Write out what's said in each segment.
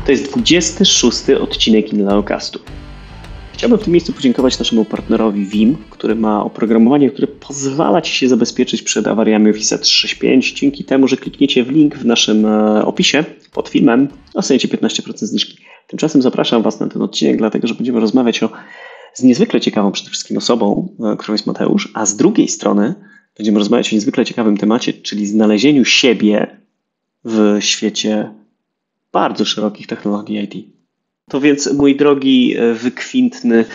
To jest 26. odcinek Inleocastu. Chciałbym w tym miejscu podziękować naszemu partnerowi Veeam, który ma oprogramowanie, które pozwala Ci się zabezpieczyć przed awariami Office 365 dzięki temu, że klikniecie w link w naszym opisie pod filmem, dostaniecie 15% zniżki. Tymczasem zapraszam Was na ten odcinek, dlatego że będziemy rozmawiać z niezwykle ciekawą przede wszystkim osobą, którą jest Mateusz, a z drugiej strony będziemy rozmawiać o niezwykle ciekawym temacie, czyli znalezieniu siebie w świecie bardzo szerokich technologii IT. To więc, mój drogi, wykwintny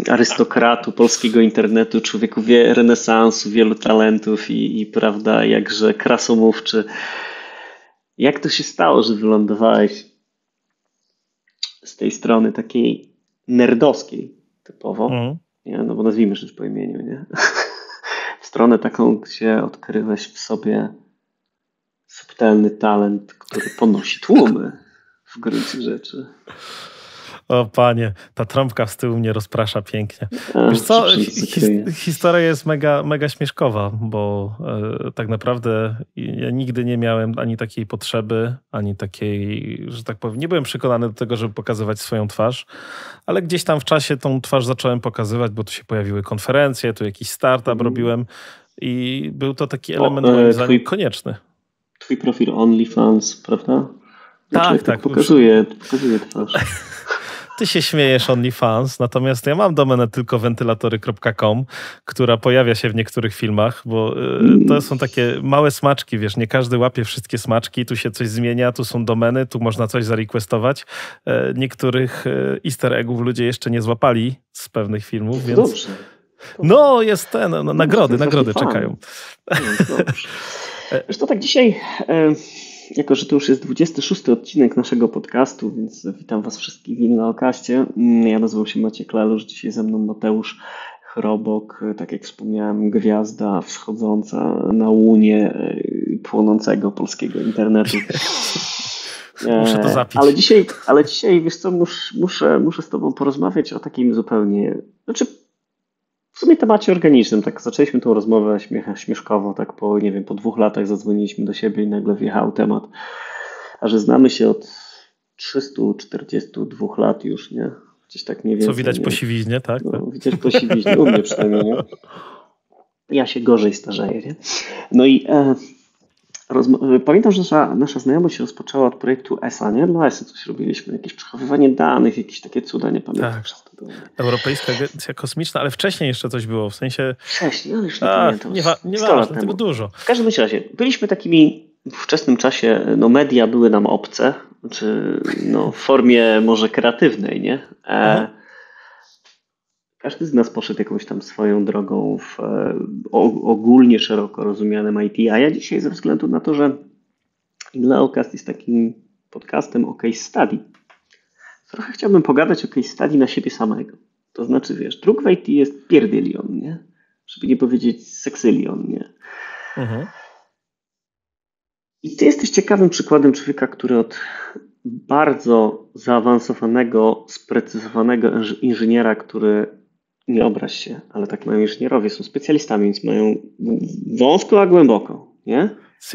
arystokratu polskiego internetu, człowieku renesansu, wielu talentów i prawda, jakże krasomówczy. Jak to się stało, że wylądowałeś z tej strony takiej nerdowskiej typowo, nie? No bo nazwijmy rzecz po imieniu, nie? W stronę taką, gdzie odkryłeś w sobie subtelny talent, który ponosi tłumy w gruncie rzeczy. O panie, ta trąbka z tyłu mnie rozprasza pięknie. Wiesz co, historia jest mega śmieszkowa, bo tak naprawdę ja nigdy nie miałem ani takiej potrzeby, ani takiej, że tak powiem, nie byłem przekonany do tego, żeby pokazywać swoją twarz, ale gdzieś tam w czasie tą twarz zacząłem pokazywać, bo tu się pojawiły konferencje, tu jakiś startup robiłem i był to taki element moim zdaniem konieczny. Twój profil OnlyFans, prawda? Tak. Pokazuje twarz. Ty się śmiejesz OnlyFans, natomiast ja mam domenę tylko wentylatory.com, która pojawia się w niektórych filmach, bo to są takie małe smaczki, wiesz, nie każdy łapie wszystkie smaczki, tu się coś zmienia, tu są domeny, tu można coś zarequestować. Niektórych easter eggów ludzie jeszcze nie złapali z pewnych filmów, więc... Dobrze. No, jest nagrody czekają. Dobrze. Zresztą tak dzisiaj... Jako że to już jest 26. odcinek naszego podcastu, więc witam Was wszystkich w Inleocaście. Ja nazywam się Maciej Klalusz, dzisiaj ze mną Mateusz Chrobok, tak jak wspomniałem, gwiazda wschodząca na łunie płonącego polskiego internetu. Muszę to zapić. Ale dzisiaj wiesz co, muszę z Tobą porozmawiać o takim zupełnie... W sumie temacie organicznym, tak zaczęliśmy tą rozmowę śmieszkowo, tak po 2 latach zadzwoniliśmy do siebie i nagle wjechał temat, a że znamy się od 342 lat już, nie? Gdzieś tak mniej więcej. Co widać po siwiźnie, tak? No, widać po siwiźnie, u mnie przynajmniej, nie? Ja się gorzej starzeję, nie? No i pamiętam, że nasza znajomość się rozpoczęła od projektu ESA, nie? Dla ESA coś robiliśmy, jakieś przechowywanie danych, jakieś takie cuda, nie pamiętam. Tak. Europejska Agencja Kosmiczna, ale wcześniej jeszcze coś było, w sensie... Wcześniej, ale już nie pamiętam. Nieważne, tego dużo. W każdym razie, byliśmy takimi w wczesnym czasie, media były nam obce, w formie może kreatywnej, nie? Każdy z nas poszedł jakąś tam swoją drogą w ogólnie szeroko rozumianym IT, a ja dzisiaj ze względu na to, że Inleocast jest takim podcastem o case study, trochę chciałbym pogadać o case study na siebie samego. To znaczy, wiesz, dróg w IT jest pierdylion, nie? Żeby nie powiedzieć seksylion, nie? I ty jesteś ciekawym przykładem człowieka, który od bardzo zaawansowanego, sprecyzowanego inżyniera, który, nie obraź się, ale tak mają inżynierowie, są specjalistami, więc mają wąsko, a głęboko, nie?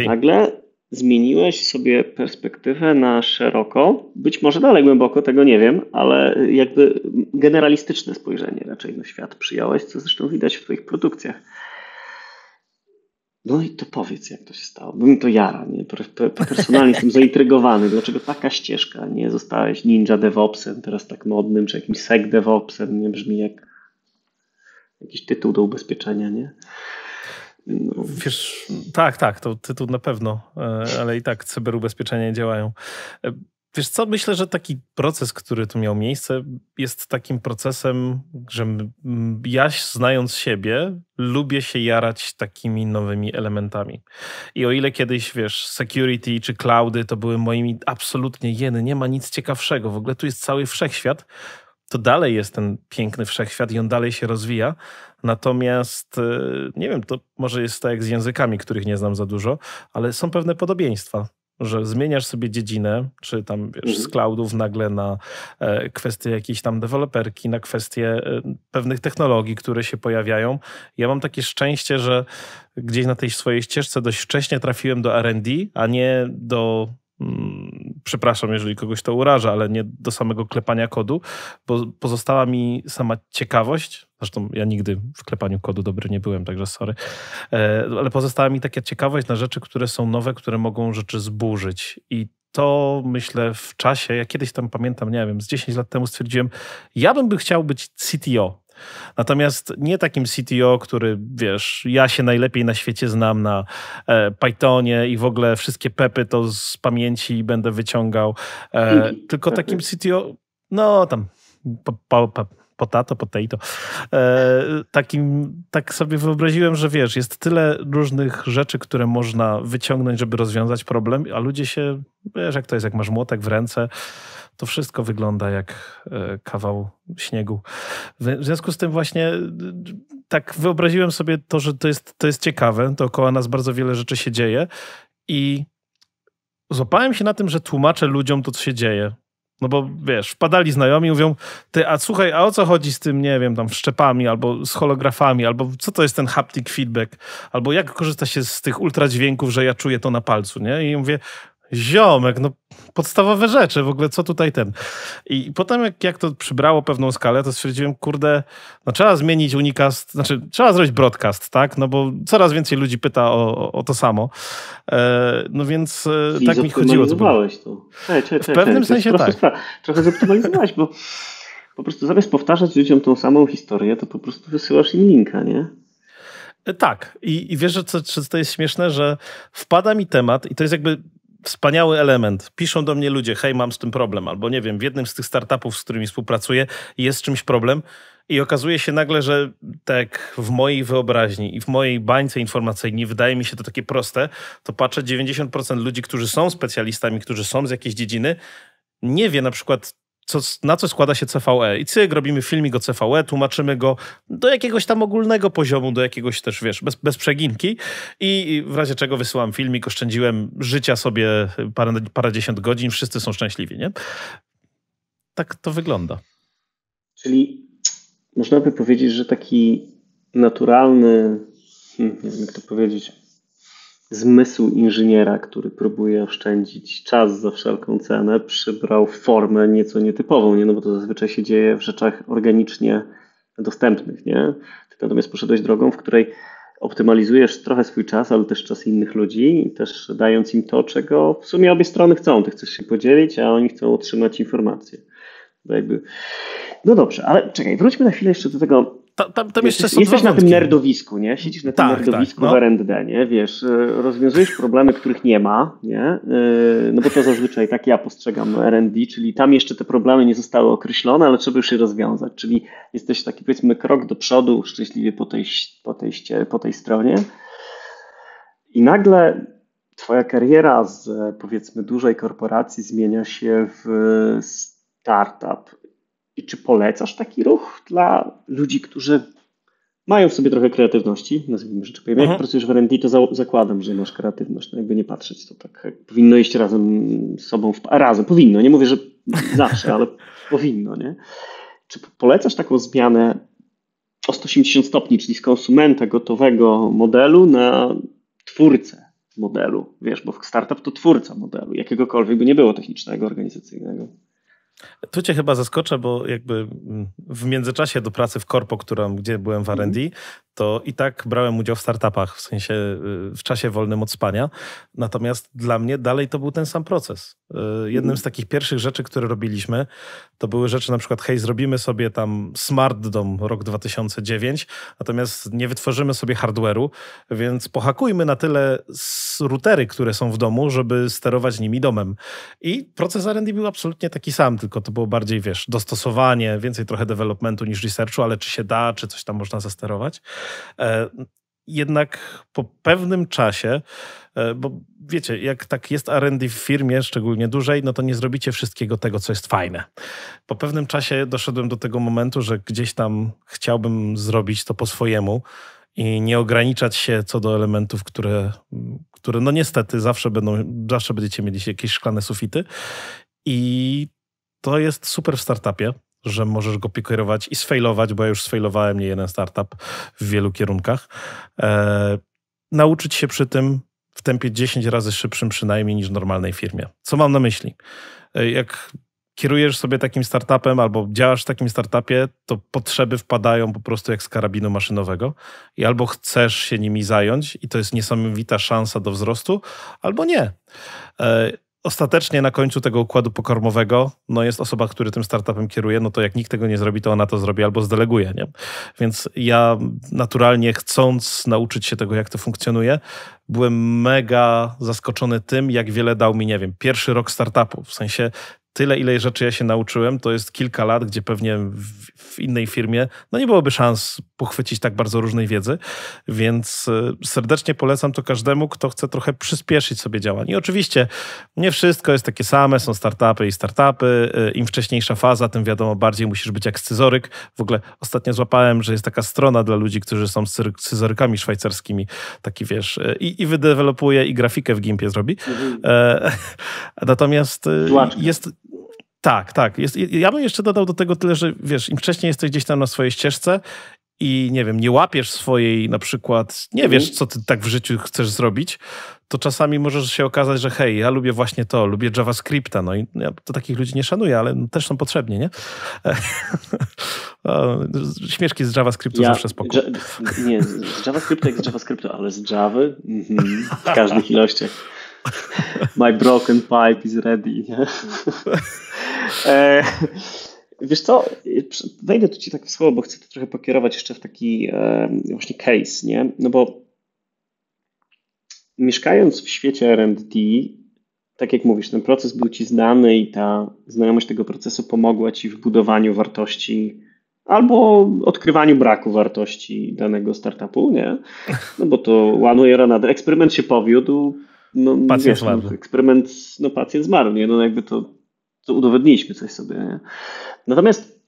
Nagle zmieniłeś sobie perspektywę na szeroko, być może dalej głęboko, tego nie wiem, ale jakby generalistyczne spojrzenie raczej na świat przyjąłeś, co zresztą widać w twoich produkcjach. No i to powiedz, jak to się stało. Bo mi to jara, nie? Personalnie jestem zaintrygowany. Dlaczego taka ścieżka? Nie zostałeś ninja DevOpsem, teraz tak modnym, czy jakimś sec DevOpsem, nie brzmi jak jakiś tytuł do ubezpieczenia, nie? No. Wiesz, tak, to tytuł na pewno, ale i tak cyberubezpieczenia działają. Wiesz co, myślę, że taki proces, który tu miał miejsce, jest takim procesem, że ja, znając siebie, lubię się jarać takimi nowymi elementami. I o ile kiedyś, wiesz, security czy cloudy to były moimi absolutnie nie ma nic ciekawszego, w ogóle tu jest cały wszechświat, to dalej jest ten piękny wszechświat i on dalej się rozwija. Natomiast, nie wiem, to może jest tak jak z językami, których nie znam za dużo, ale są pewne podobieństwa. Że zmieniasz sobie dziedzinę, czy tam wiesz, z cloudów nagle na kwestie jakiejś tam deweloperki, na kwestie pewnych technologii, które się pojawiają. Ja mam takie szczęście, że gdzieś na tej swojej ścieżce dość wcześnie trafiłem do R&D, a nie do przepraszam, jeżeli kogoś to uraża, ale nie do samego klepania kodu, bo pozostała mi sama ciekawość, zresztą ja nigdy w klepaniu kodu dobry nie byłem, także sorry, ale pozostała mi taka ciekawość na rzeczy, które są nowe, które mogą rzeczy zburzyć i to myślę w czasie, ja kiedyś tam pamiętam, nie wiem, z 10 lat temu stwierdziłem, ja bym chciał być CTO. Natomiast nie takim CTO, który, wiesz, ja się najlepiej na świecie znam na Pythonie i w ogóle wszystkie pepy to z pamięci będę wyciągał, tylko takim CTO, no tam potato. Tak sobie wyobraziłem, że wiesz, jest tyle różnych rzeczy, które można wyciągnąć, żeby rozwiązać problem, a ludzie się, wiesz jak to jest, jak masz młotek w ręce, to wszystko wygląda jak kawał śniegu. W związku z tym właśnie tak wyobraziłem sobie to, że to jest ciekawe, dookoła nas bardzo wiele rzeczy się dzieje i złapałem się na tym, że tłumaczę ludziom to, co się dzieje. No bo wiesz, wpadali znajomi i mówią, ty, a słuchaj, a o co chodzi z tym, nie wiem, tam wszczepami, albo z holografami, albo co to jest ten haptic feedback, albo jak korzysta się z tych ultradźwięków, że ja czuję to na palcu, nie? I mówię, ziomek, no podstawowe rzeczy, w ogóle co tutaj ten. I potem jak to przybrało pewną skalę, to stwierdziłem, kurde, no trzeba zmienić unicast, znaczy trzeba zrobić broadcast, tak? No bo coraz więcej ludzi pyta o to samo. No więc czyli tak mi chodziło. To. W pewnym sensie tak. Trochę zoptymalizowałeś, bo po prostu zamiast powtarzać ludziom tą samą historię, to po prostu wysyłasz im linka, nie? Tak. I wiesz, że to jest śmieszne, że wpada mi temat i to jest jakby wspaniały element. Piszą do mnie ludzie, hej, mam z tym problem, albo nie wiem, w jednym z tych startupów, z którymi współpracuję, jest czymś problem i okazuje się nagle, że tak w mojej wyobraźni i w mojej bańce informacyjnej wydaje mi się to takie proste, to patrzę, 90% ludzi, którzy są specjalistami, którzy są z jakiejś dziedziny, nie wie na przykład, na co składa się CVE. I cyk, robimy filmik o CVE, tłumaczymy go do jakiegoś tam ogólnego poziomu, do jakiegoś też, wiesz, bez przeginki i w razie czego wysyłam filmik, oszczędziłem życia sobie parędziesiąt godzin, wszyscy są szczęśliwi, nie? Tak to wygląda. Czyli można by powiedzieć, że taki naturalny, nie wiem jak to powiedzieć, zmysł inżyniera, który próbuje oszczędzić czas za wszelką cenę, przybrał formę nieco nietypową, nie? No bo to zazwyczaj się dzieje w rzeczach organicznie dostępnych, nie? Ty natomiast poszedłeś drogą, w której optymalizujesz trochę swój czas, ale też czas innych ludzi i też dając im to, czego w sumie obie strony chcą. Ty chcesz się podzielić, a oni chcą otrzymać informacje. No dobrze, ale czekaj, wróćmy na chwilę jeszcze do tego. Tam jeszcze są jesteś na tym nerdowisku, nie? Siedzisz na tym nerdowisku w R&D, nie? Wiesz, rozwiązujesz problemy, których nie ma, nie? No bo to zazwyczaj tak ja postrzegam R&D, czyli tam jeszcze te problemy nie zostały określone, ale trzeba już je rozwiązać. Czyli jesteś taki, powiedzmy, krok do przodu, szczęśliwie po tej stronie. I nagle twoja kariera z, powiedzmy, dużej korporacji zmienia się w startup. I czy polecasz taki ruch dla ludzi, którzy mają w sobie trochę kreatywności? Nazwijmy rzeczy. Jak pracujesz w R&D, to zakładam, że masz kreatywność. No jakby nie patrzeć, to tak powinno iść razem z sobą. Razem, powinno. Nie mówię, że zawsze, ale powinno, nie? Czy polecasz taką zmianę o 180 stopni, czyli z konsumenta gotowego modelu na twórcę modelu? Wiesz, bo startup to twórca modelu, jakiegokolwiek by nie było technicznego, organizacyjnego. Tu cię chyba zaskoczę, bo jakby w międzyczasie do pracy w korpo, gdzie byłem w R&D, to i tak brałem udział w startupach, w sensie w czasie wolnym od spania. Natomiast dla mnie dalej to był ten sam proces. Jednym z takich pierwszych rzeczy, które robiliśmy, to były rzeczy na przykład, hej, zrobimy sobie tam smart dom rok 2009, natomiast nie wytworzymy sobie hardware'u, więc pohakujmy na tyle routery, które są w domu, żeby sterować nimi domem. I proces R&D był absolutnie taki sam, tylko to było bardziej, wiesz, dostosowanie, więcej trochę developmentu niż researchu, ale czy się da, czy coś tam można zasterować. Jednak po pewnym czasie, bo wiecie, jak tak jest R&D w firmie, szczególnie dużej, no to nie zrobicie wszystkiego tego, co jest fajne. Po pewnym czasie doszedłem do tego momentu, że gdzieś tam chciałbym zrobić to po swojemu i nie ograniczać się co do elementów, które no niestety zawsze będziecie mieli jakieś szklane sufity. I to jest super w startupie, że możesz go kierować i sfailować, bo ja już sfailowałem nie jeden startup w wielu kierunkach. Nauczyć się przy tym, w tempie 10 razy szybszym przynajmniej niż w normalnej firmie. Co mam na myśli? Jak kierujesz sobie takim startupem albo działasz w takim startupie, to potrzeby wpadają po prostu jak z karabinu maszynowego i albo chcesz się nimi zająć i to jest niesamowita szansa do wzrostu, albo nie. Ostatecznie na końcu tego układu pokarmowego jest osoba, która tym startupem kieruje, to jak nikt tego nie zrobi, to ona to zrobi albo zdeleguje, nie? Więc ja naturalnie chcąc nauczyć się tego, jak to funkcjonuje, byłem mega zaskoczony tym, jak wiele dał mi, pierwszy rok startupu. W sensie tyle, ile rzeczy ja się nauczyłem, to jest kilka lat, gdzie pewnie w innej firmie nie byłoby szans pochwycić tak bardzo różnej wiedzy, więc serdecznie polecam to każdemu, kto chce trochę przyspieszyć sobie działanie. I oczywiście nie wszystko jest takie same, są startupy i startupy. Im wcześniejsza faza, tym wiadomo, bardziej musisz być jak scyzoryk. W ogóle ostatnio złapałem, że jest taka strona dla ludzi, którzy są scyzorykami szwajcarskimi, taki i wydevelopuje, i grafikę w Gimpie zrobi. Natomiast jest... Tak. Ja bym jeszcze dodał do tego tyle, że im wcześniej jesteś gdzieś tam na swojej ścieżce i nie łapiesz swojej na przykład, nie wiesz, co ty tak w życiu chcesz zrobić, to czasami możesz się okazać, że hej, ja lubię właśnie to, lubię JavaScripta, i ja to takich ludzi nie szanuję, ale też są potrzebni, nie? Śmieszki z JavaScriptu zawsze spoko. Nie, z JavaScripta jak z JavaScriptu, ale z Javy w każdych ilościach. My broken pipe is ready, nie? Wiesz co, wejdę tu ci tak w słowo, bo chcę to trochę pokierować jeszcze w taki właśnie case, nie? Bo mieszkając w świecie R&D, tak jak mówisz, ten proces był ci znany i ta znajomość tego procesu pomogła ci w budowaniu wartości albo odkrywaniu braku wartości danego startupu, nie? Bo to one way or another. Eksperyment się powiódł, pacjent zmarł. Eksperyment, pacjent zmarł, nie? Jakby to udowodniliśmy coś sobie, nie? Natomiast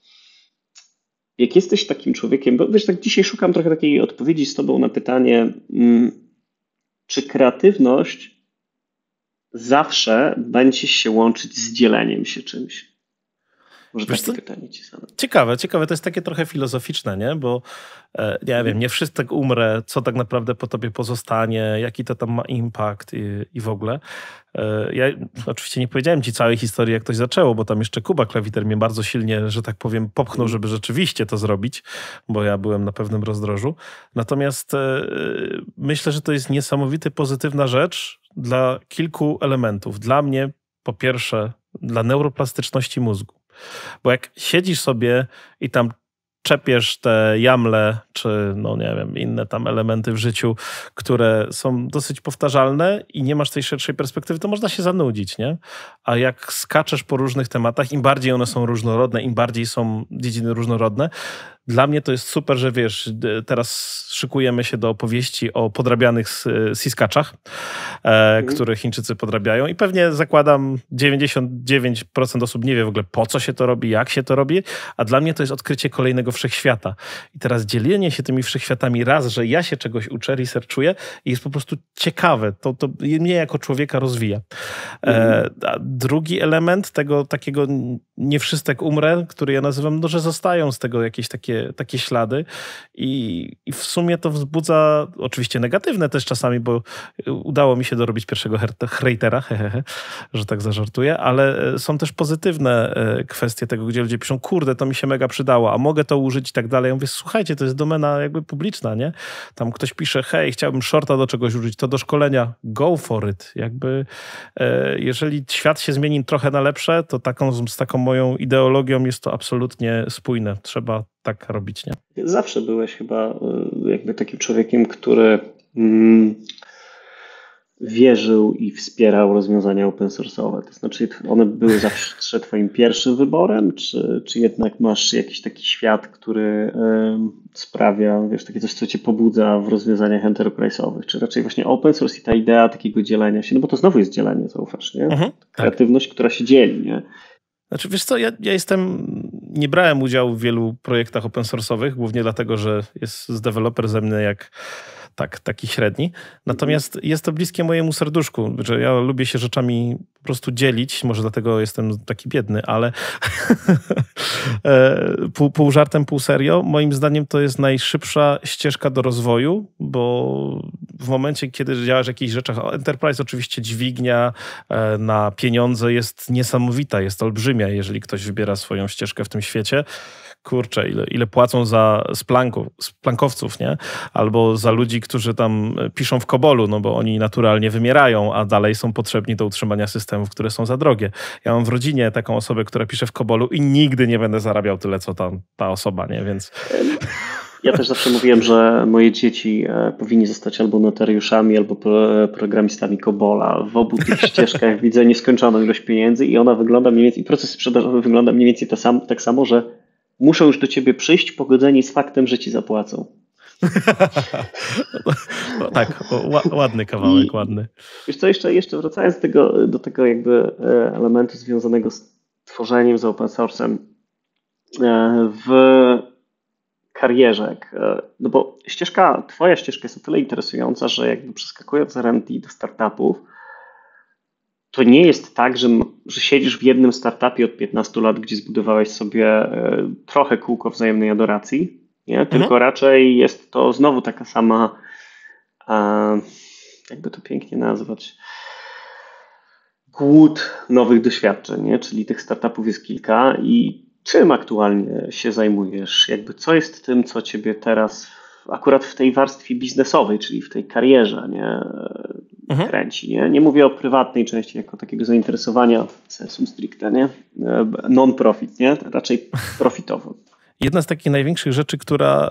jak jesteś takim człowiekiem, bo tak dzisiaj szukam trochę takiej odpowiedzi z tobą na pytanie, czy kreatywność zawsze będzie się łączyć z dzieleniem się czymś? Może takie pytanie ci zadam. Ciekawe, to jest takie trochę filozoficzne, nie? Bo nie wszystko umrę, co tak naprawdę po tobie pozostanie, jaki to tam ma impact i w ogóle. Ja oczywiście nie powiedziałem ci całej historii, jak to się zaczęło, bo tam jeszcze Kuba Klawiter mnie bardzo silnie, że tak powiem, popchnął, żeby rzeczywiście to zrobić, bo ja byłem na pewnym rozdrożu. Natomiast myślę, że to jest niesamowita pozytywna rzecz dla kilku elementów. Dla mnie, po pierwsze, dla neuroplastyczności mózgu. Bo jak siedzisz sobie i tam czepiesz te jamle, czy inne tam elementy w życiu, które są dosyć powtarzalne i nie masz tej szerszej perspektywy, to można się zanudzić, nie? A jak skaczesz po różnych tematach, im bardziej one są różnorodne, im bardziej są dziedziny różnorodne, dla mnie to jest super, że teraz szykujemy się do opowieści o podrabianych siskaczach, które Chińczycy podrabiają i pewnie zakładam 99% osób nie wie w ogóle po co się to robi, jak się to robi, a dla mnie to jest odkrycie kolejnego wszechświata. I teraz dzielenie się tymi wszechświatami raz, że ja się czegoś uczę, researchuję i jest po prostu ciekawe. To mnie jako człowieka rozwija. A drugi element tego takiego nie wszystek umrę, który ja nazywam, że zostają z tego jakieś takie ślady i w sumie to wzbudza, oczywiście negatywne też czasami, bo udało mi się dorobić pierwszego hejtera, że tak zażartuję, ale są też pozytywne kwestie tego, gdzie ludzie piszą, kurde, to mi się mega przydało, a mogę to użyć i tak dalej. Ja mówię, słuchajcie, to jest domena jakby publiczna, nie? Tam ktoś pisze, hej, chciałbym shorta do czegoś użyć, to do szkolenia, go for it. Jakby jeżeli świat się zmieni trochę na lepsze, to z taką moją ideologią jest to absolutnie spójne. Trzeba tak robić, nie? Zawsze byłeś chyba jakby takim człowiekiem, który wierzył i wspierał rozwiązania open source'owe. To znaczy one były zawsze twoim pierwszym wyborem, czy jednak masz jakiś taki świat, który sprawia, takie coś, co cię pobudza w rozwiązaniach enterprise'owych, czy raczej właśnie open source i ta idea takiego dzielenia się, bo to znowu jest dzielenie, zaufasz, nie? Kreatywność, która się dzieli, nie? Znaczy, wiesz co, ja nie brałem udziału w wielu projektach open source'owych, głównie dlatego, że jest deweloper ze mnie jak tak, taki średni. Natomiast jest to bliskie mojemu serduszku, że ja lubię się rzeczami po prostu dzielić, może dlatego jestem taki biedny, ale pół żartem, pół serio. Moim zdaniem to jest najszybsza ścieżka do rozwoju, bo w momencie, kiedy działasz w jakichś rzeczach, Enterprise oczywiście dźwignia na pieniądze jest niesamowita, jest olbrzymia, jeżeli ktoś wybiera swoją ścieżkę w tym świecie. Kurczę, ile płacą za splankowców, nie? Albo za ludzi, którzy tam piszą w COBOL-u, no bo oni naturalnie wymierają, a dalej są potrzebni do utrzymania systemów, które są za drogie. Ja mam w rodzinie taką osobę, która pisze w COBOL-u i nigdy nie będę zarabiał tyle, co ta osoba, nie? Więc... Ja też zawsze mówiłem, że moje dzieci powinni zostać albo notariuszami, albo programistami COBOL-a. W obu tych ścieżkach widzę nieskończoną ilość pieniędzy i ona wygląda mniej więcej, proces sprzedażowy wygląda mniej więcej tak samo, że muszą już do ciebie przyjść pogodzeni z faktem, że ci zapłacą. No, tak, ładny kawałek, ładny. Wiesz co, jeszcze wracając do tego jakby elementu związanego z tworzeniem, z open source'em w karierze, no bo twoja ścieżka jest o tyle interesująca, że jakby przeskakując z R&D do startupów, to nie jest tak, że siedzisz w jednym startupie od 15 lat, gdzie zbudowałeś sobie trochę kółko wzajemnej adoracji, nie? Tylko raczej jest to znowu taka sama, jakby to pięknie nazwać, głód nowych doświadczeń, nie? Czyli tych startupów jest kilka i czym aktualnie się zajmujesz? Jakby co jest tym, co ciebie teraz akurat w tej warstwie biznesowej, czyli w tej karierze, nie? Kręci, nie? Nie mówię o prywatnej części jako takiego zainteresowania sensu stricte, nie? Non-profit, nie? Raczej profitowo. Jedna z takich największych rzeczy, która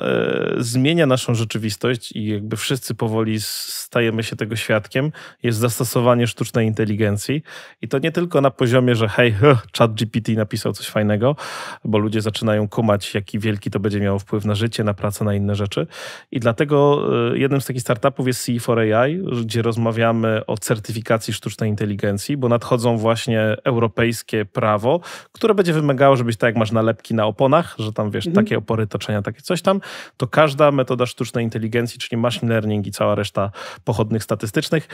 zmienia naszą rzeczywistość i jakby wszyscy powoli stajemy się tego świadkiem, jest zastosowanie sztucznej inteligencji. I to nie tylko na poziomie, że hej, ChatGPT napisał coś fajnego, bo ludzie zaczynają kumać, jaki wielki to będzie miało wpływ na życie, na pracę, na inne rzeczy. I dlatego jednym z takich startupów jest CE4AI, gdzie rozmawiamy o certyfikacji sztucznej inteligencji, bo nadchodzą właśnie europejskie prawo, które będzie wymagało, żebyś tak jak masz nalepki na oponach, że tam wiesz, takie opory toczenia, takie coś tam, to każda metoda sztucznej inteligencji, czyli machine learning i cała reszta pochodnych statystycznych,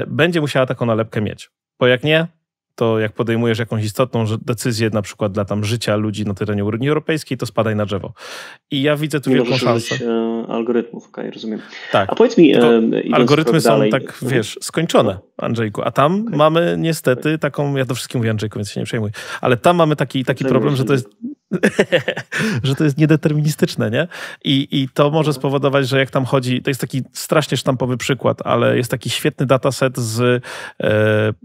będzie musiała taką nalepkę mieć. Bo jak nie, to jak podejmujesz jakąś istotną decyzję, na przykład dla tam życia ludzi na terenie Unii Europejskiej, to spadaj na drzewo. I ja widzę tu wielką szansę. Algorytmów, okej, rozumiem. Tak. A powiedz mi, algorytmy są dalej, tak, wiesz, skończone, Andrzejku. A tam mamy niestety taką, ja to wszystkim mówię, Andrzejku, więc się nie przejmuj, ale tam mamy taki problem, że to jest że to jest niedeterministyczne, nie? I to może spowodować, że jak tam chodzi, to jest taki strasznie sztampowy przykład, ale jest taki świetny dataset z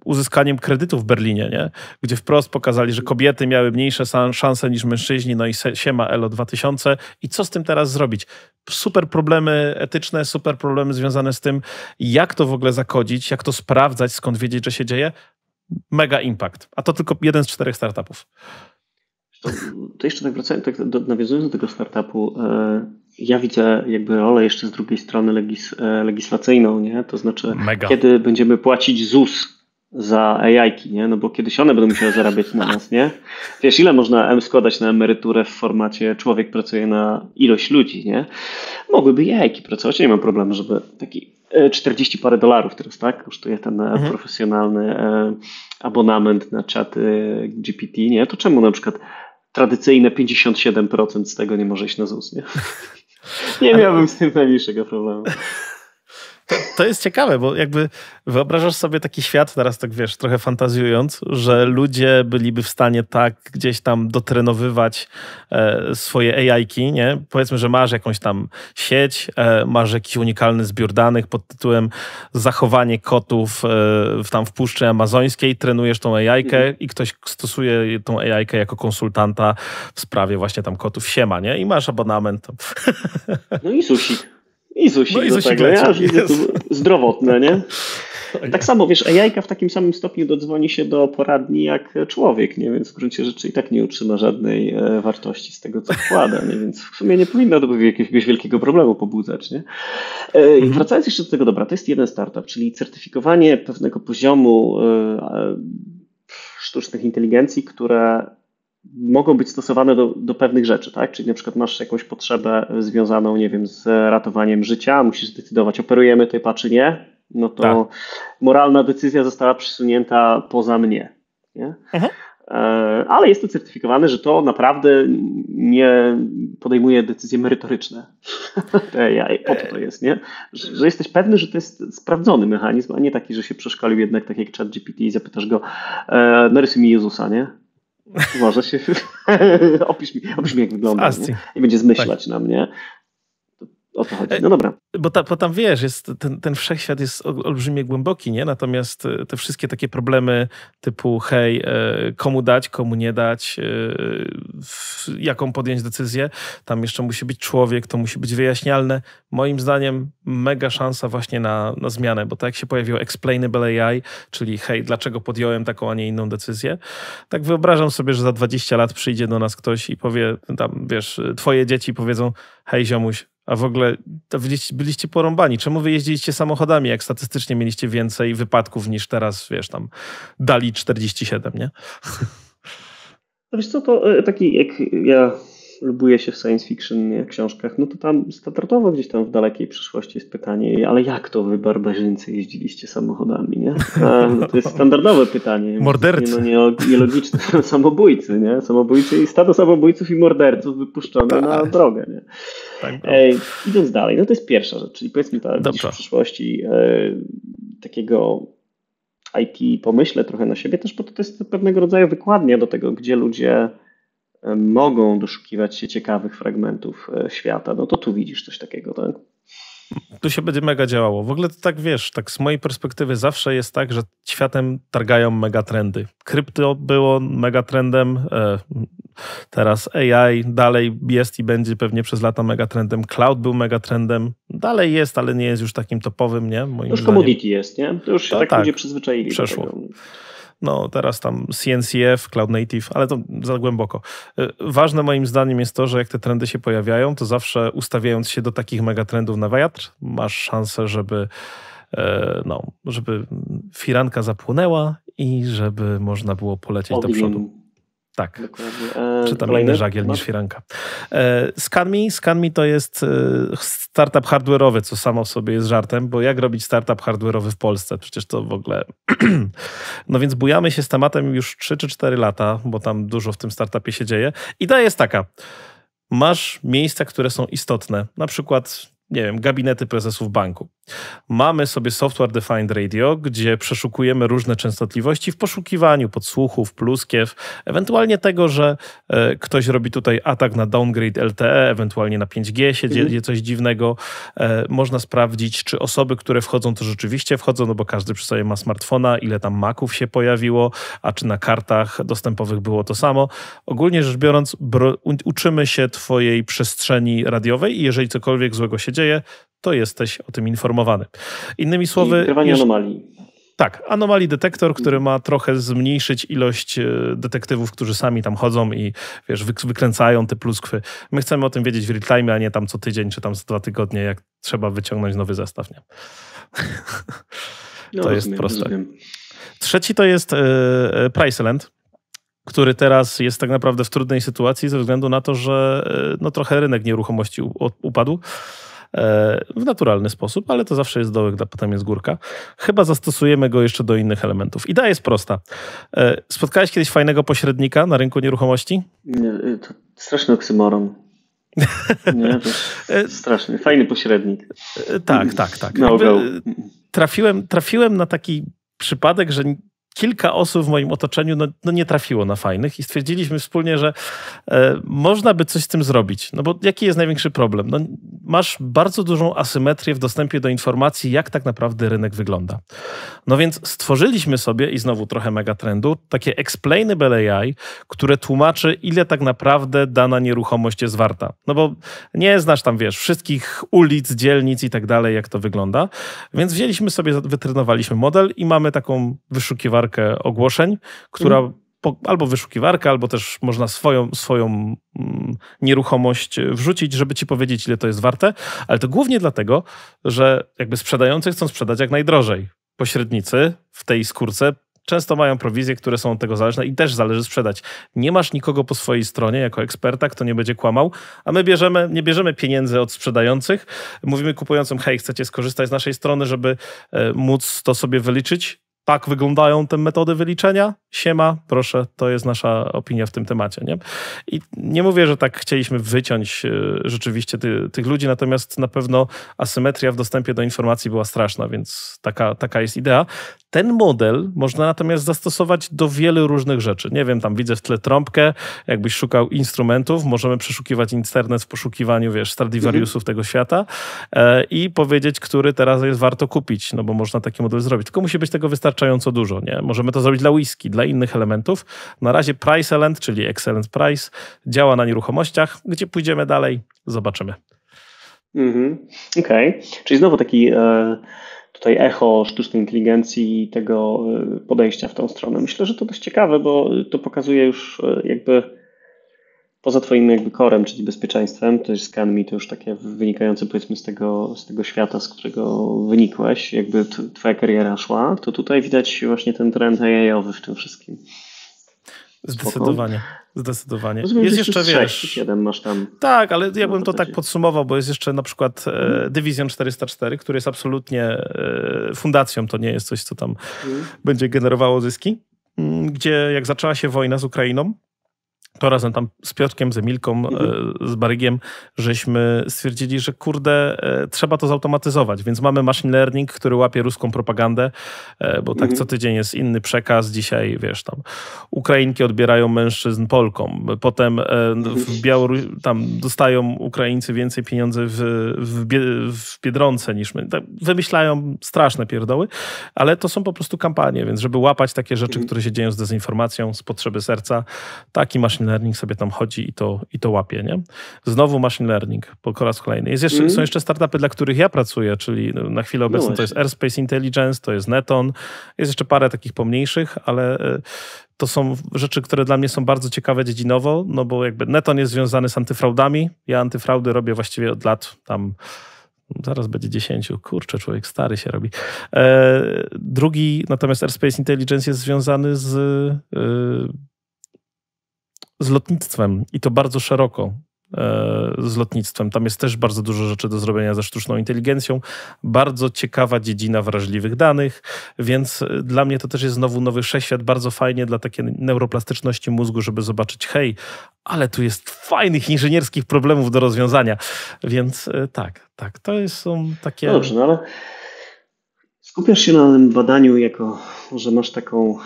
uzyskaniem kredytu w Berlinie, nie? Gdzie wprost pokazali, że kobiety miały mniejsze szanse niż mężczyźni, no i siema ELO 2000 i co z tym teraz zrobić? Super problemy etyczne, super problemy związane z tym, jak to w ogóle zakodzić, jak to sprawdzać, skąd wiedzieć, że się dzieje. Mega impact. A to tylko jeden z 4 startupów. To jeszcze tak wracając, nawiązując do tego startupu, ja widzę jakby rolę jeszcze z drugiej strony legislacyjną, nie? To znaczy, kiedy będziemy płacić ZUS za AI-ki, nie? No bo kiedyś one będą musiały zarabiać na nas, nie? Wiesz, ile można składać na emeryturę w formacie człowiek pracuje na ilość ludzi, nie? Mogłyby AI-ki pracować, nie mam problemu, żeby taki 40 parę dolarów teraz, tak? Kosztuje ten profesjonalny abonament na czaty GPT, nie? To czemu na przykład tradycyjne 57% z tego nie może iść na ZUS, nie? Nie miałbym z tym najmniejszego problemu. To jest ciekawe, bo jakby wyobrażasz sobie taki świat, teraz tak wiesz, trochę fantazjując, że ludzie byliby w stanie tak gdzieś tam dotrenowywać swoje AI-ki, nie? Powiedzmy, że masz jakąś tam sieć, masz jakiś unikalny zbiór danych pod tytułem zachowanie kotów tam w Puszczy Amazońskiej, trenujesz tą AI-kę i ktoś stosuje tą AI-kę jako konsultanta w sprawie właśnie tam kotów siema, nie? I masz abonament. No i susik. I ZUSik do tego. Ja już widzę tu zdrowotne, nie? Tak samo, wiesz, AI-ka w takim samym stopniu dodzwoni się do poradni jak człowiek, nie? Więc w gruncie rzeczy i tak nie utrzyma żadnej wartości z tego, co wkłada, nie? Więc w sumie nie powinno to jakiegoś wielkiego problemu pobudzać, nie? Wracając jeszcze do tego, dobra, to jest jeden startup, czyli certyfikowanie pewnego poziomu sztucznych inteligencji, które mogą być stosowane do pewnych rzeczy, tak? Czyli na przykład masz jakąś potrzebę związaną, nie wiem, z ratowaniem życia, musisz zdecydować, operujemy typa czy nie, no to moralna decyzja została przesunięta poza mnie, nie? Ale jest to certyfikowane, że to naprawdę nie podejmuje decyzje merytoryczne. Po to jest, nie? Że jesteś pewny, że to jest sprawdzony mechanizm, a nie taki, że się przeszkolił jednak tak jak ChatGPT i zapytasz go, narysuj mi Jezusa, nie? Może się opisz mi jak wygląda, nie? I będzie zmyślać na mnie. O to chodzi. No dobra. Bo tam wiesz, jest, ten wszechświat jest olbrzymie głęboki, nie? Natomiast te wszystkie takie problemy typu hej, komu dać, komu nie dać, jaką podjąć decyzję, tam jeszcze musi być człowiek, to musi być wyjaśnialne. Moim zdaniem mega szansa właśnie na zmianę, bo tak jak się pojawiło Explainable AI, czyli hej, dlaczego podjąłem taką, a nie inną decyzję, tak wyobrażam sobie, że za 20 lat przyjdzie do nas ktoś i powie, tam wiesz, twoje dzieci powiedzą, hej ziomuś, a w ogóle to byliście porąbani. Czemu wy jeździliście samochodami, jak statystycznie mieliście więcej wypadków niż teraz, wiesz, tam DALL-E 47, nie? No wiesz co, to taki jak ja lubuję się w science fiction, nie, książkach, no to tam standardowo gdzieś tam w dalekiej przyszłości jest pytanie, ale jak to wy barbarzyńcy jeździliście samochodami, nie? No to jest standardowe pytanie. Mordercy. Nielogiczne. Samobójcy, nie? Samobójcy i stado samobójców i morderców wypuszczone na drogę, nie? Tak, idąc dalej, no to jest pierwsza rzecz, czyli powiedzmy w przyszłości takiego IT pomyślę trochę na siebie też, bo to jest pewnego rodzaju wykładnia do tego, gdzie ludzie mogą doszukiwać się ciekawych fragmentów świata. No to tu widzisz coś takiego, tak? Tu się będzie mega działało. W ogóle to tak wiesz, tak z mojej perspektywy zawsze jest tak, że światem targają megatrendy. Krypto było megatrendem, teraz AI dalej jest i będzie pewnie przez lata megatrendem. Cloud był megatrendem, dalej jest, ale nie jest już takim topowym, nie? Moim już zdaniem. Commodity jest, nie? To już się tak ludzie przyzwyczaili. Przeszło. Do tego. No teraz tam CNCF, Cloud Native, ale to za głęboko. Ważne moim zdaniem jest to, że jak te trendy się pojawiają, to zawsze ustawiając się do takich megatrendów na wiatr, masz szansę, żeby firanka zapłonęła i żeby można było polecieć do przodu. Tak, czy tam inny żagiel niż firanka. ScanMe to jest startup hardware'owy, co samo w sobie jest żartem, bo jak robić startup hardware'owy w Polsce? Przecież to w ogóle... No więc bujamy się z tematem już 3 czy 4 lata, bo tam dużo w tym startupie się dzieje. Idea jest taka. Masz miejsca, które są istotne, na przykład... nie wiem, gabinety prezesów banku. Mamy sobie Software Defined Radio, gdzie przeszukujemy różne częstotliwości w poszukiwaniu podsłuchów, pluskiew, ewentualnie tego, że ktoś robi tutaj atak na downgrade LTE, ewentualnie na 5G się dzieje coś dziwnego. Można sprawdzić, czy osoby, które wchodzą, to rzeczywiście wchodzą, no bo każdy przy sobie ma smartfona, ile tam maków się pojawiło, a czy na kartach dostępowych było to samo. Ogólnie rzecz biorąc, uczymy się twojej przestrzeni radiowej i jeżeli cokolwiek złego się dzieje, to jesteś o tym informowany. Innymi słowy... wykrywanie anomalii. Tak, anomalii detektor, który ma trochę zmniejszyć ilość detektywów, którzy sami tam chodzą i wiesz, wykręcają te pluskwy. My chcemy o tym wiedzieć w real time, a nie tam co tydzień, czy tam co 2 tygodnie, jak trzeba wyciągnąć nowy zestaw. Nie? To jest proste. Rozumiem. Trzeci to jest Priceland, który teraz jest tak naprawdę w trudnej sytuacji ze względu na to, że no, trochę rynek nieruchomości upadł w naturalny sposób, ale to zawsze jest dołek, a potem jest górka. Chyba zastosujemy go jeszcze do innych elementów. Idea jest prosta. Spotkałeś kiedyś fajnego pośrednika na rynku nieruchomości? Nie, to straszny oksymoron. Nie, to straszny. Fajny pośrednik. Tak. No, trafiłem na taki przypadek, że kilka osób w moim otoczeniu no nie trafiło na fajnych i stwierdziliśmy wspólnie, że można by coś z tym zrobić. No bo jaki jest największy problem? No, masz bardzo dużą asymetrię w dostępie do informacji, jak tak naprawdę rynek wygląda. No więc stworzyliśmy sobie, i znowu trochę megatrendu, takie explainable AI, które tłumaczy, ile tak naprawdę dana nieruchomość jest warta. No bo nie znasz tam, wiesz, wszystkich ulic, dzielnic i tak dalej, jak to wygląda. Więc wzięliśmy sobie, wytrenowaliśmy model i mamy taką wyszukiwarkę ogłoszeń, która albo wyszukiwarka, albo też można swoją nieruchomość wrzucić, żeby ci powiedzieć, ile to jest warte, ale to głównie dlatego, że jakby sprzedający chcą sprzedać jak najdrożej. Pośrednicy w tej skórce często mają prowizje, które są od tego zależne i też zależy sprzedać. Nie masz nikogo po swojej stronie jako eksperta, kto nie będzie kłamał, a my nie bierzemy pieniędzy od sprzedających. Mówimy kupującym, hej, chcecie skorzystać z naszej strony, żeby móc to sobie wyliczyć? Tak wyglądają te metody wyliczenia. Siema, proszę, to jest nasza opinia w tym temacie. Nie? I nie mówię, że tak chcieliśmy wyciąć rzeczywiście tych ludzi, natomiast na pewno asymetria w dostępie do informacji była straszna, więc taka jest idea. Ten model można natomiast zastosować do wielu różnych rzeczy. Nie wiem, tam widzę w tle trąbkę, jakbyś szukał instrumentów, możemy przeszukiwać internet w poszukiwaniu, Stradivariusów tego świata i powiedzieć, który teraz jest warto kupić, no bo można taki model zrobić. Tylko musi być tego wystarczająco dużo, nie? Możemy to zrobić dla whisky, dla innych elementów. Na razie Priceland, czyli Excellent Price, działa na nieruchomościach. Gdzie pójdziemy dalej? Zobaczymy. Okej. Czyli znowu taki tutaj echo sztucznej inteligencji i tego podejścia w tą stronę. Myślę, że to dość ciekawe, bo to pokazuje już jakby poza twoim jakby corem, czyli bezpieczeństwem, to jest ScanMe, to już takie wynikające powiedzmy z tego świata, z którego wynikłeś, jakby twoja kariera szła, to tutaj widać właśnie ten trend AI-owy w tym wszystkim. Zdecydowanie. Rozumiem, jest jeszcze 6 czy 7 masz tam. Tak, ale ja bym to tak podsumował, bo jest jeszcze na przykład Division 404, który jest absolutnie fundacją, to nie jest coś, co tam będzie generowało zyski, gdzie jak zaczęła się wojna z Ukrainą, to razem tam z Piotrkiem, z Emilką, z Barygiem, żeśmy stwierdzili, że kurde, trzeba to zautomatyzować, więc mamy machine learning, który łapie ruską propagandę, bo tak co tydzień jest inny przekaz. Dzisiaj, tam Ukrainki odbierają mężczyzn Polkom, potem w tam dostają Ukraińcy więcej pieniędzy w Biedronce niż my. Tak, wymyślają straszne pierdoły, ale to są po prostu kampanie, więc żeby łapać takie rzeczy, które się dzieją z dezinformacją, z potrzeby serca, taki machine learning sobie tam chodzi i to łapie, nie? Znowu machine learning po raz kolejny. Są jeszcze startupy, dla których ja pracuję, czyli na chwilę obecną to jest Airspace Intelligence, to jest Neton, jest jeszcze parę takich pomniejszych, ale to są rzeczy, które dla mnie są bardzo ciekawe dziedzinowo, no bo jakby Neton jest związany z antyfraudami. Ja antyfraudy robię właściwie od lat tam. Zaraz będzie 10. Kurczę, człowiek stary się robi. Drugi, natomiast Airspace Intelligence jest związany z lotnictwem i to bardzo szeroko z lotnictwem. Tam jest też bardzo dużo rzeczy do zrobienia ze sztuczną inteligencją. Bardzo ciekawa dziedzina wrażliwych danych, więc dla mnie to też jest znowu nowy wszechświat. Bardzo fajnie dla takiej neuroplastyczności mózgu, żeby zobaczyć, hej, ale tu jest fajnych inżynierskich problemów do rozwiązania. Więc tak, to są takie... No dobrze, no ale skupiasz się na tym badaniu, jako że masz taką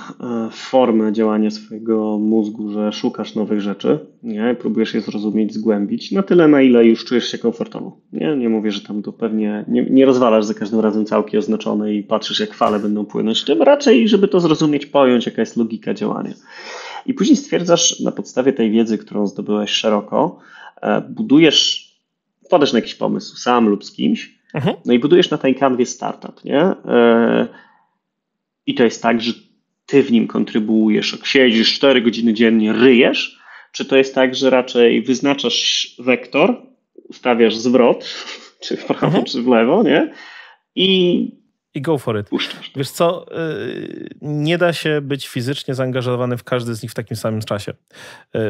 formę działania swojego mózgu, że szukasz nowych rzeczy, nie? Próbujesz je zrozumieć, zgłębić na tyle, na ile już czujesz się komfortowo. Nie mówię, że tam to pewnie nie rozwalasz za każdym razem całki oznaczone i patrzysz, jak fale będą płynąć, tym raczej, żeby to zrozumieć, pojąć, jaka jest logika działania. I później stwierdzasz na podstawie tej wiedzy, którą zdobyłeś szeroko, wpadasz na jakiś pomysł sam lub z kimś, no i budujesz na tej kanwie startup, nie? I to jest tak, że ty w nim kontrybuujesz, siedzisz 4 godziny dziennie, ryjesz, czy to jest tak, że raczej wyznaczasz wektor, ustawiasz zwrot, czy w prawo, czy w lewo, nie? I go for it. Puszczasz. Wiesz co, nie da się być fizycznie zaangażowany w każdy z nich w takim samym czasie.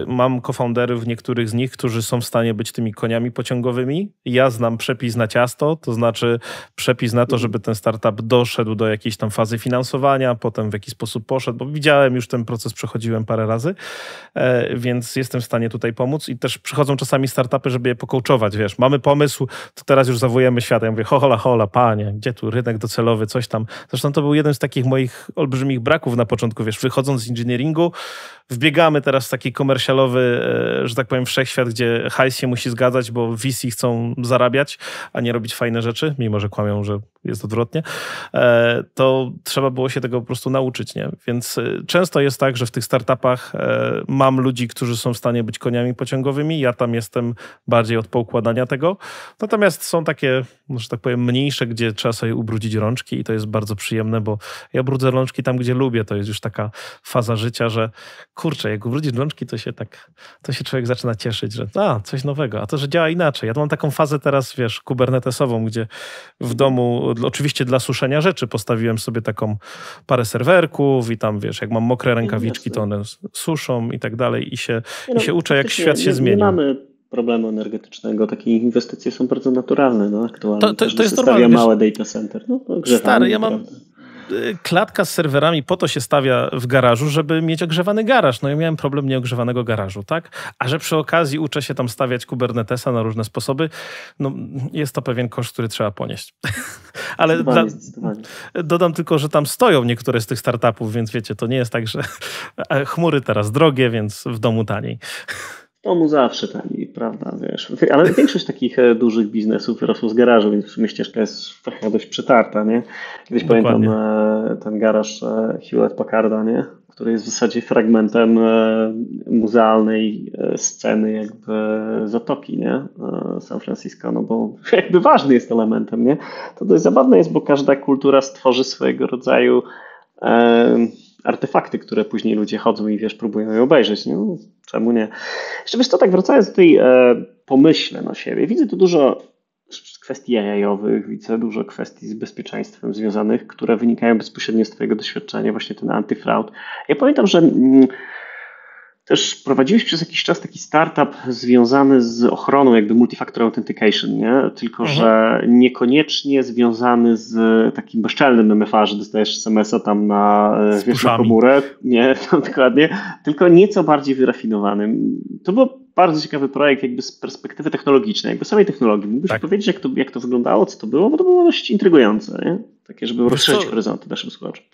Mam cofounderów, niektórych z nich, którzy są w stanie być tymi koniami pociągowymi. Ja znam przepis na ciasto, to znaczy przepis na to, żeby ten startup doszedł do jakiejś tam fazy finansowania, potem w jakiś sposób poszedł, bo widziałem już ten proces, przechodziłem parę razy, więc jestem w stanie tutaj pomóc i też przychodzą czasami startupy, żeby je pokołczować, wiesz, mamy pomysł, to teraz już zawojemy świat. Ja mówię, hola, panie, gdzie tu rynek docelowy, coś tam. Zresztą to był jeden z takich moich olbrzymich braków na początku, wiesz, wychodząc z engineeringu, wbiegamy teraz w taki komercjalowy, że tak powiem, wszechświat, gdzie hajs się musi zgadzać, bo VC chcą zarabiać, a nie robić fajne rzeczy, mimo że kłamią, że jest odwrotnie, to trzeba było się tego po prostu nauczyć, nie? Więc często jest tak, że w tych startupach mam ludzi, którzy są w stanie być koniami pociągowymi, ja tam jestem bardziej od poukładania tego, natomiast są takie, że tak powiem, mniejsze, gdzie trzeba sobie ubrudzić rączki i to jest bardzo przyjemne, bo ja brudzę rączki tam, gdzie lubię, to jest już taka faza życia, że kurczę, jak ubrudzić rączki, to się człowiek zaczyna cieszyć, że coś nowego, a to, że działa inaczej. Ja tu mam taką fazę teraz, wiesz, kubernetesową, gdzie w domu oczywiście dla suszenia rzeczy postawiłem sobie taką parę serwerków i tam, wiesz, jak mam mokre rękawiczki, to one suszą i tak dalej i się uczę, jak świat się zmienił. Nie mamy problemu energetycznego, takie inwestycje są bardzo naturalne, no aktualnie. To jest stawia małe data center. No, stary, ja mam klatka z serwerami, po to się stawia w garażu, żeby mieć ogrzewany garaż. No ja miałem problem nieogrzewanego garażu, tak? A że przy okazji uczę się tam stawiać Kubernetesa na różne sposoby, no jest to pewien koszt, który trzeba ponieść. Ale dodam tylko, że tam stoją niektóre z tych startupów, więc wiecie, to nie jest tak, że chmury teraz drogie, więc w domu taniej. W domu zawsze taniej, prawda, wiesz. Ale większość takich dużych biznesów wyrosło z garażu, więc w sumie ścieżka jest trochę dość przetarta, nie? Kiedyś pamiętam ten garaż Hewlett-Packarda, nie? Który jest w zasadzie fragmentem muzealnej sceny jakby Zatoki, nie? San Francisco, no bo jakby ważny jest elementem, nie? To dość zabawne jest, bo każda kultura stworzy swojego rodzaju artefakty, które później ludzie chodzą i wiesz, próbują je obejrzeć. Nie? No, czemu nie? Jeszcze wiesz co, tak wracając do tej pomyśle na siebie, widzę tu dużo kwestii AI-owych, widzę dużo kwestii z bezpieczeństwem związanych, które wynikają bezpośrednio z twojego doświadczenia, właśnie ten antyfraud. Ja pamiętam, że też prowadziłeś przez jakiś czas taki startup związany z ochroną jakby multifactor authentication, nie? Tylko że niekoniecznie związany z takim bezczelnym MFA, że dostajesz SMS-a tam na komórę, nie, no, dokładnie, tylko nieco bardziej wyrafinowanym. To był bardzo ciekawy projekt jakby z perspektywy technologicznej, jakby samej technologii. Mógłbyś powiedzieć, jak to wyglądało, co to było? Bo to było dość intrygujące, nie? Takie, żeby rozszerzyć horyzonty naszym słuchaczom.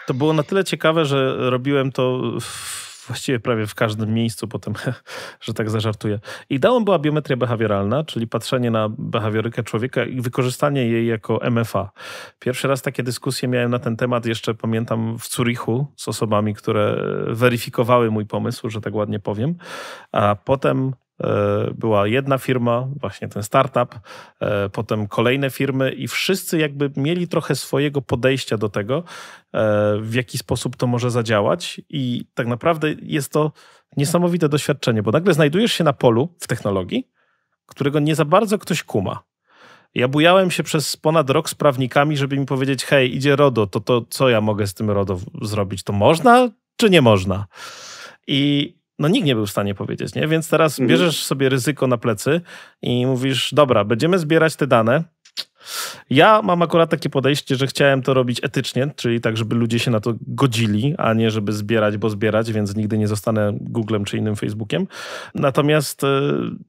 To było na tyle ciekawe, że robiłem to właściwie prawie w każdym miejscu potem, że tak zażartuję. Ideą była biometria behawioralna, czyli patrzenie na behawiorykę człowieka i wykorzystanie jej jako MFA. Pierwszy raz takie dyskusje miałem na ten temat, jeszcze pamiętam w Zurichu z osobami, które weryfikowały mój pomysł, że tak ładnie powiem, a potem była jedna firma, właśnie ten startup, potem kolejne firmy i wszyscy jakby mieli trochę swojego podejścia do tego, w jaki sposób to może zadziałać i tak naprawdę jest to niesamowite doświadczenie, bo nagle znajdujesz się na polu w technologii, którego nie za bardzo ktoś kuma. Ja bujałem się przez ponad rok z prawnikami, żeby mi powiedzieć, hej, idzie RODO, to co ja mogę z tym RODO zrobić? To można czy nie można? I no nikt nie był w stanie powiedzieć, nie? Więc teraz bierzesz sobie ryzyko na plecy i mówisz, dobra, będziemy zbierać te dane. Ja mam akurat takie podejście, że chciałem to robić etycznie, czyli tak, żeby ludzie się na to godzili, a nie żeby zbierać, bo zbierać, więc nigdy nie zostanę Googlem czy innym Facebookiem. Natomiast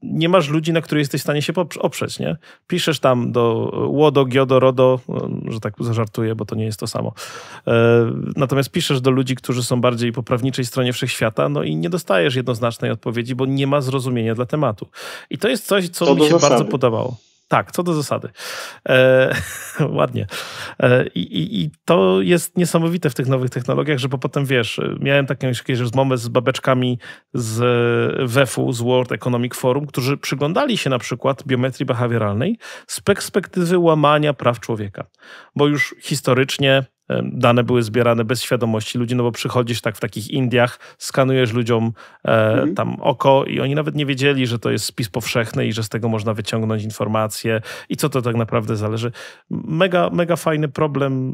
nie masz ludzi, na których jesteś w stanie się oprzeć, nie? Piszesz tam do łodo, giodo, rodo, że tak zażartuję, bo to nie jest to samo. Natomiast piszesz do ludzi, którzy są bardziej po prawniczej stronie wszechświata, no i nie dostajesz jednoznacznej odpowiedzi, bo nie ma zrozumienia dla tematu. I to jest coś, co mi się bardzo podobało. Tak, co do zasady. Ładnie. I to jest niesamowite w tych nowych technologiach, że potem wiesz, miałem jakieś rozmowy z babeczkami z WEF-u, z World Economic Forum, którzy przyglądali się na przykład biometrii behawioralnej z perspektywy łamania praw człowieka. Bo już historycznie dane były zbierane bez świadomości ludzi, no bo przychodzisz tak w takich Indiach, skanujesz ludziom tam oko i oni nawet nie wiedzieli, że to jest spis powszechny i że z tego można wyciągnąć informacje i co to tak naprawdę zależy. Mega, mega fajny problem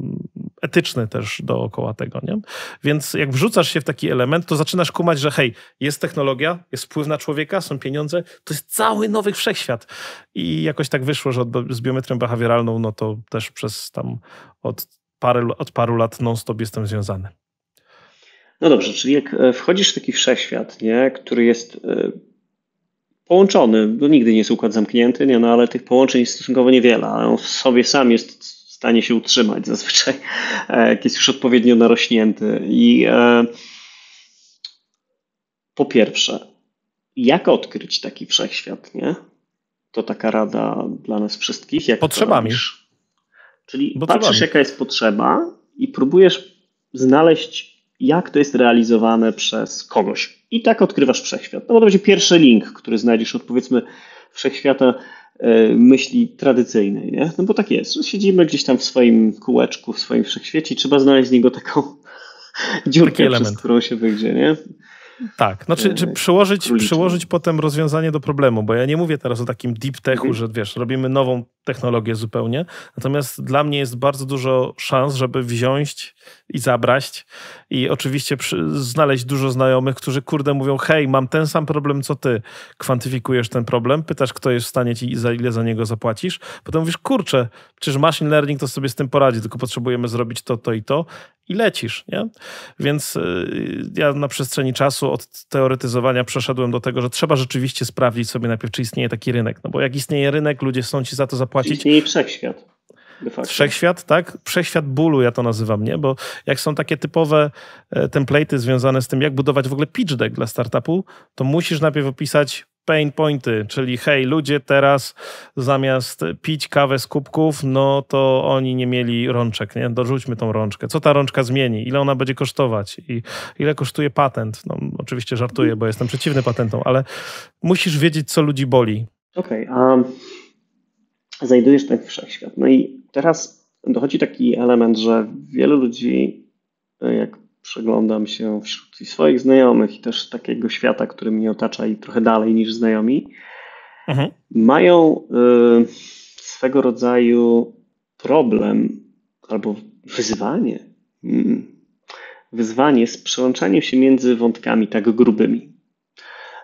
etyczny też dookoła tego, nie? Więc jak wrzucasz się w taki element, to zaczynasz kumać, że hej, jest technologia, jest wpływ na człowieka, są pieniądze, to jest cały nowy wszechświat. I jakoś tak wyszło, że z biometrią behawioralną, no to też przez tam od paru lat non-stop jestem związany. No dobrze, czyli jak wchodzisz w taki wszechświat, nie, który jest połączony, bo nigdy nie jest układ zamknięty, nie, no ale tych połączeń jest stosunkowo niewiele, ale on w sobie sam jest w stanie się utrzymać zazwyczaj, jak jest już odpowiednio narośnięty. I po pierwsze, jak odkryć taki wszechświat, nie? To taka rada dla nas wszystkich. Jak potrzebami. Czyli patrzysz, jaka jest potrzeba i próbujesz znaleźć, jak to jest realizowane przez kogoś. I tak odkrywasz wszechświat. No bo to będzie pierwszy link, który znajdziesz od, powiedzmy, wszechświata myśli tradycyjnej, nie? No bo tak jest, że siedzimy gdzieś tam w swoim kółeczku, w swoim wszechświecie i trzeba znaleźć z niego taką dziurkę, przez którą się wyjdzie, nie? Tak, no czy przełożyć potem rozwiązanie do problemu, bo ja nie mówię teraz o takim deep techu, że wiesz, robimy nową technologię zupełnie. Natomiast dla mnie jest bardzo dużo szans, żeby wziąć i zabrać i oczywiście znaleźć dużo znajomych, którzy mówią, hej, mam ten sam problem co ty. Kwantyfikujesz ten problem, pytasz, kto jest w stanie ci i za ile za niego zapłacisz. Potem mówisz, kurczę, przecież machine learning to sobie z tym poradzi, tylko potrzebujemy zrobić to i to i lecisz, nie? Więc ja na przestrzeni czasu od teoretyzowania przeszedłem do tego, że trzeba rzeczywiście sprawdzić sobie najpierw, czy istnieje taki rynek. No bo jak istnieje rynek, ludzie chcą ci za to zapłacić. Istnieje wszechświat. Wszechświat, tak? Wszechświat bólu ja to nazywam, nie? Bo jak są takie typowe template'y związane z tym, jak budować w ogóle pitch deck dla startupu, to musisz najpierw opisać pain pointy, czyli hej, ludzie teraz zamiast pić kawę z kubków, no to oni nie mieli rączek, nie? Dorzućmy tą rączkę. Co ta rączka zmieni? Ile ona będzie kosztować? I ile kosztuje patent? No oczywiście żartuję, bo jestem przeciwny patentom, ale musisz wiedzieć, co ludzi boli. Okej, znajdujesz ten wszechświat. No i teraz dochodzi taki element, że wielu ludzi, jak przeglądam się wśród swoich znajomych i też takiego świata, który mnie otacza i trochę dalej niż znajomi, mają swego rodzaju problem albo wyzwanie z przełączaniem się między wątkami tak grubymi.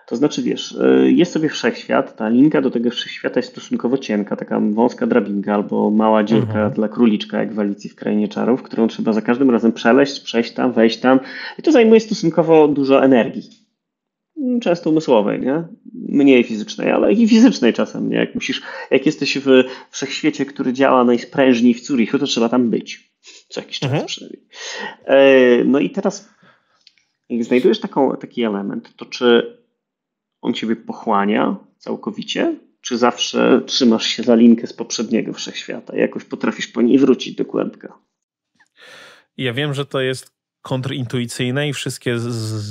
To znaczy, wiesz, jest sobie wszechświat, ta linka do tego wszechświata jest stosunkowo cienka, taka wąska drabinka albo mała dziurka dla króliczka, jak w Alicji w Krainie Czarów, którą trzeba za każdym razem przejść tam, wejść tam i to zajmuje stosunkowo dużo energii. Często umysłowej, nie? Mniej fizycznej, ale i fizycznej czasem, nie? Jak jesteś w wszechświecie, który działa najsprężniej w Zurichu, to trzeba tam być. Co jakiś czas przynajmniej. No i teraz, jak znajdujesz taki element, to czy on ciebie pochłania całkowicie, czy zawsze trzymasz się za linkę z poprzedniego wszechświata i jakoś potrafisz po niej wrócić do kłębka? Ja wiem, że to jest kontrintuicyjne i wszystkie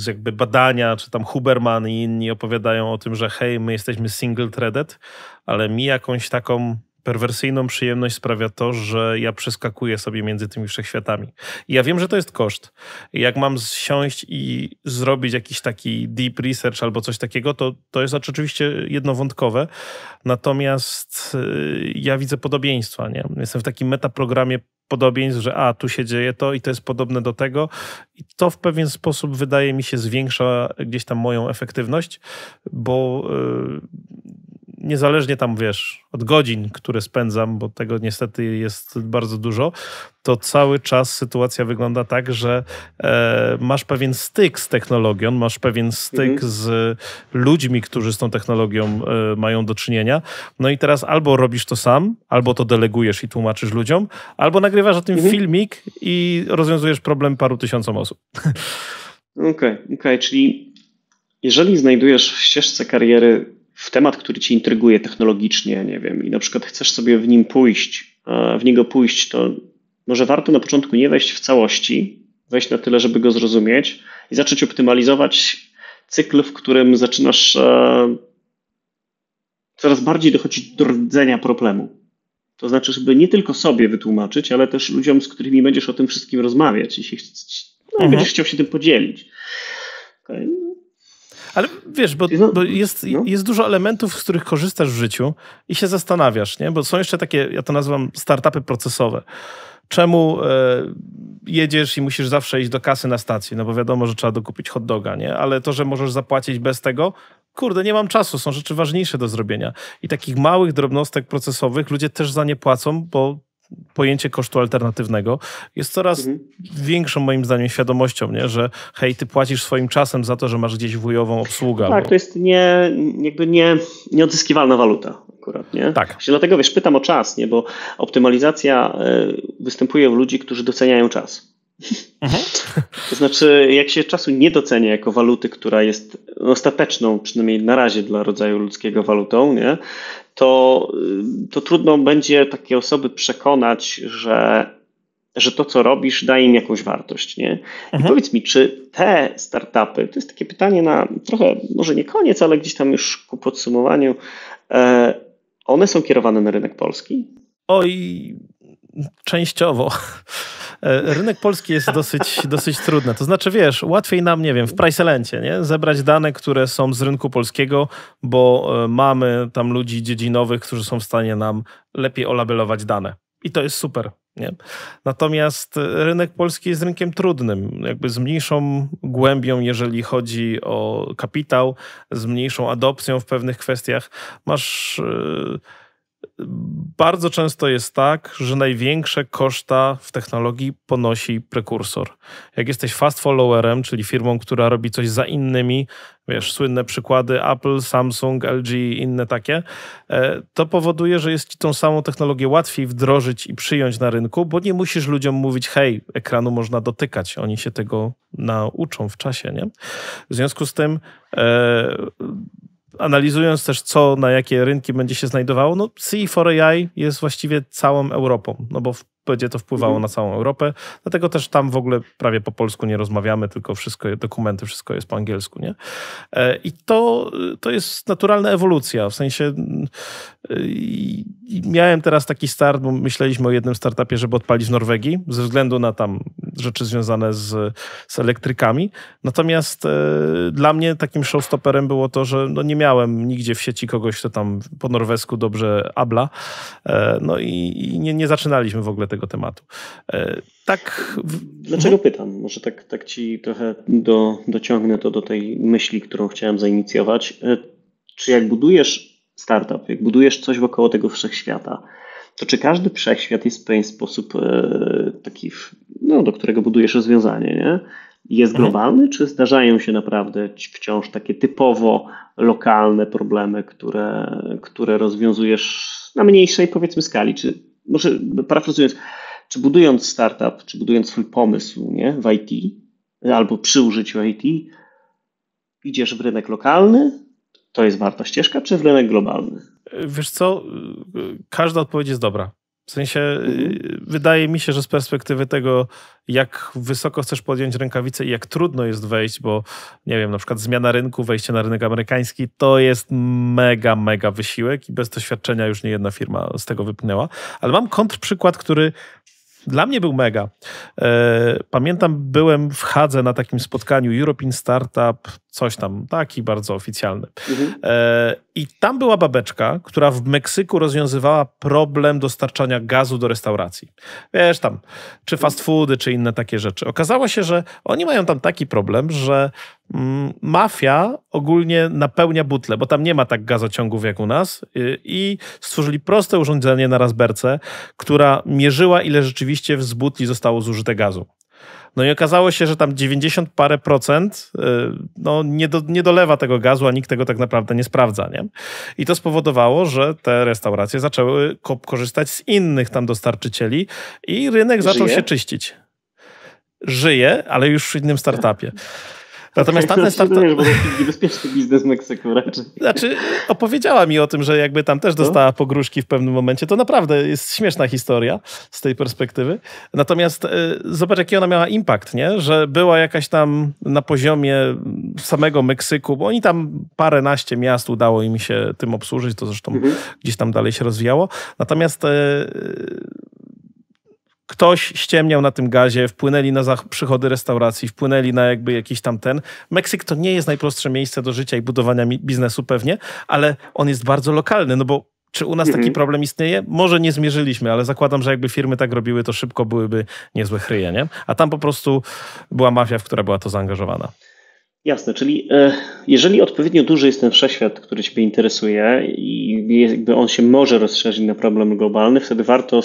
jakby badania, czy tam Huberman i inni opowiadają o tym, że hej, my jesteśmy single-threaded, ale mi jakąś taką perwersyjną przyjemność sprawia to, że ja przeskakuję sobie między tymi wszechświatami. I ja wiem, że to jest koszt. I jak mam siąść i zrobić jakiś taki deep research albo coś takiego, to jest oczywiście jednowątkowe. Natomiast ja widzę podobieństwa, nie? Jestem w takim metaprogramie podobieństw, że tu się dzieje to i to jest podobne do tego i to w pewien sposób wydaje mi się zwiększa gdzieś tam moją efektywność, bo niezależnie tam, wiesz, od godzin, które spędzam, bo tego niestety jest bardzo dużo, to cały czas sytuacja wygląda tak, że masz pewien styk z technologią, masz pewien styk z ludźmi, którzy z tą technologią mają do czynienia. No i teraz albo robisz to sam, albo to delegujesz i tłumaczysz ludziom, albo nagrywasz o tym filmik i rozwiązujesz problem paru tysiącom osób. Okej, czyli jeżeli znajdujesz w ścieżce kariery w temat, który cię intryguje technologicznie, nie wiem, i na przykład chcesz sobie w niego pójść, to może warto na początku nie wejść w całości, wejść na tyle, żeby go zrozumieć i zacząć optymalizować cykl, w którym zaczynasz coraz bardziej dochodzić do rdzenia problemu. To znaczy, żeby nie tylko sobie wytłumaczyć, ale też ludziom, z którymi będziesz o tym wszystkim rozmawiać i będziesz chciał się tym podzielić. Okay. Ale wiesz, bo jest dużo elementów, z których korzystasz w życiu i się zastanawiasz, nie? Bo są jeszcze takie, ja to nazywam startupy procesowe. Czemu jedziesz i musisz zawsze iść do kasy na stacji? No bo wiadomo, że trzeba dokupić hot doga, nie? Ale to, że możesz zapłacić bez tego, kurde, nie mam czasu, są rzeczy ważniejsze do zrobienia. I takich małych drobnostek procesowych ludzie też za nie płacą, bo pojęcie kosztu alternatywnego jest coraz większą moim zdaniem świadomością, nie? Że hej, ty płacisz swoim czasem za to, że masz gdzieś wujową obsługę. Tak, to jest nieodzyskiwalna waluta akurat, nie? Tak. Właśnie dlatego, wiesz, pytam o czas, nie? Bo optymalizacja występuje u ludzi, którzy doceniają czas. To znaczy, jak się czasu nie docenia jako waluty, która jest ostateczną, przynajmniej na razie dla rodzaju ludzkiego walutą, nie? To trudno będzie takie osoby przekonać, że to, co robisz, daje im jakąś wartość, nie? I powiedz mi, czy te startupy, to jest takie pytanie na trochę, może nie koniec, ale gdzieś tam już ku podsumowaniu, one są kierowane na rynek polski? Oj, częściowo. rynek polski jest dosyć trudny. To znaczy, wiesz, łatwiej nam, nie wiem, w Pricelencie, nie? Zebrać dane, które są z rynku polskiego, bo mamy tam ludzi dziedzinowych, którzy są w stanie nam lepiej olabelować dane. I to jest super. Nie? Natomiast rynek polski jest rynkiem trudnym, jakby z mniejszą głębią, jeżeli chodzi o kapitał, z mniejszą adopcją w pewnych kwestiach. Bardzo często jest tak, że największe koszta w technologii ponosi prekursor. Jak jesteś fast followerem, czyli firmą, która robi coś za innymi, wiesz, słynne przykłady Apple, Samsung, LG i inne takie, to powoduje, że jest ci tą samą technologię łatwiej wdrożyć i przyjąć na rynku, bo nie musisz ludziom mówić, hej, ekranu można dotykać. Oni się tego nauczą w czasie, nie? W związku z tym analizując też, co na jakie rynki będzie się znajdowało, no CE4AI jest właściwie całą Europą, no bo będzie to wpływało na całą Europę, dlatego też tam w ogóle prawie po polsku nie rozmawiamy, tylko dokumenty, wszystko jest po angielsku, nie? I to jest naturalna ewolucja, w sensie miałem teraz taki start, bo myśleliśmy o jednym startupie, żeby odpalić w Norwegii, ze względu na tam rzeczy związane z elektrykami, natomiast dla mnie takim showstopperem było to, że no nie miałem nigdzie w sieci kogoś, kto tam po norwesku dobrze abla, no i nie zaczynaliśmy w ogóle tego tematu. Tak. Dlaczego pytam? Może tak ci trochę dociągnę to do tej myśli, którą chciałem zainicjować. Czy jak budujesz startup, jak budujesz coś wokoło tego wszechświata, to czy każdy wszechświat jest w pewien sposób taki, no, do którego budujesz rozwiązanie, nie? Jest globalny, czy zdarzają się naprawdę wciąż takie typowo lokalne problemy, które rozwiązujesz na mniejszej, powiedzmy, skali? Czy może parafrazując, czy budując startup, czy budując swój pomysł, nie, w IT albo przy użyciu IT, idziesz w rynek lokalny, to jest warta ścieżka, czy w rynek globalny? Wiesz co, każda odpowiedź jest dobra. W sensie wydaje mi się, że z perspektywy tego, jak wysoko chcesz podjąć rękawicę i jak trudno jest wejść, bo nie wiem, na przykład zmiana rynku, wejście na rynek amerykański, to jest mega, mega wysiłek i bez doświadczenia już nie jedna firma z tego wypnęła. Ale mam kontrprzykład, który dla mnie był mega. Pamiętam, byłem w Hadze na takim spotkaniu European Startup, coś tam, taki bardzo oficjalny. I tam była babeczka, która w Meksyku rozwiązywała problem dostarczania gazu do restauracji. Wiesz, tam, czy fast foody, czy inne takie rzeczy. Okazało się, że oni mają tam taki problem, że mafia ogólnie napełnia butle, bo tam nie ma tak gazociągów jak u nas i stworzyli proste urządzenie na Raspberce, która mierzyła, ile rzeczywiście z butli zostało zużyte gazu. No i okazało się, że tam 90 parę procent no, nie dolewa tego gazu, a nikt tego tak naprawdę nie sprawdza, nie? I to spowodowało, że te restauracje zaczęły korzystać z innych tam dostarczycieli i rynek zaczął się czyścić. Żyje, ale już w innym startupie. Natomiast tamten startup... Bo to jest niebezpieczny biznes w Meksyku raczej. Znaczy, opowiedziała mi o tym, że jakby tam też dostała pogróżki w pewnym momencie. To naprawdę jest śmieszna historia z tej perspektywy. Natomiast zobacz, jaki ona miała impact, nie? Że była jakaś tam na poziomie samego Meksyku, bo oni tam paręnaście miast udało im się tym obsłużyć, to zresztą gdzieś tam dalej się rozwijało. Natomiast ktoś ściemniał na tym gazie, wpłynęli na przychody restauracji, wpłynęli na jakby jakiś tam ten. Meksyk to nie jest najprostsze miejsce do życia i budowania biznesu pewnie, ale on jest bardzo lokalny, no bo czy u nas taki problem istnieje? Może nie zmierzyliśmy, ale zakładam, że jakby firmy tak robiły, to szybko byłyby niezłe chryje, nie? A tam po prostu była mafia, która była to zaangażowana. Jasne, czyli jeżeli odpowiednio duży jest ten wszechświat, który Ciebie interesuje i jakby on się może rozszerzyć na problem globalny, wtedy warto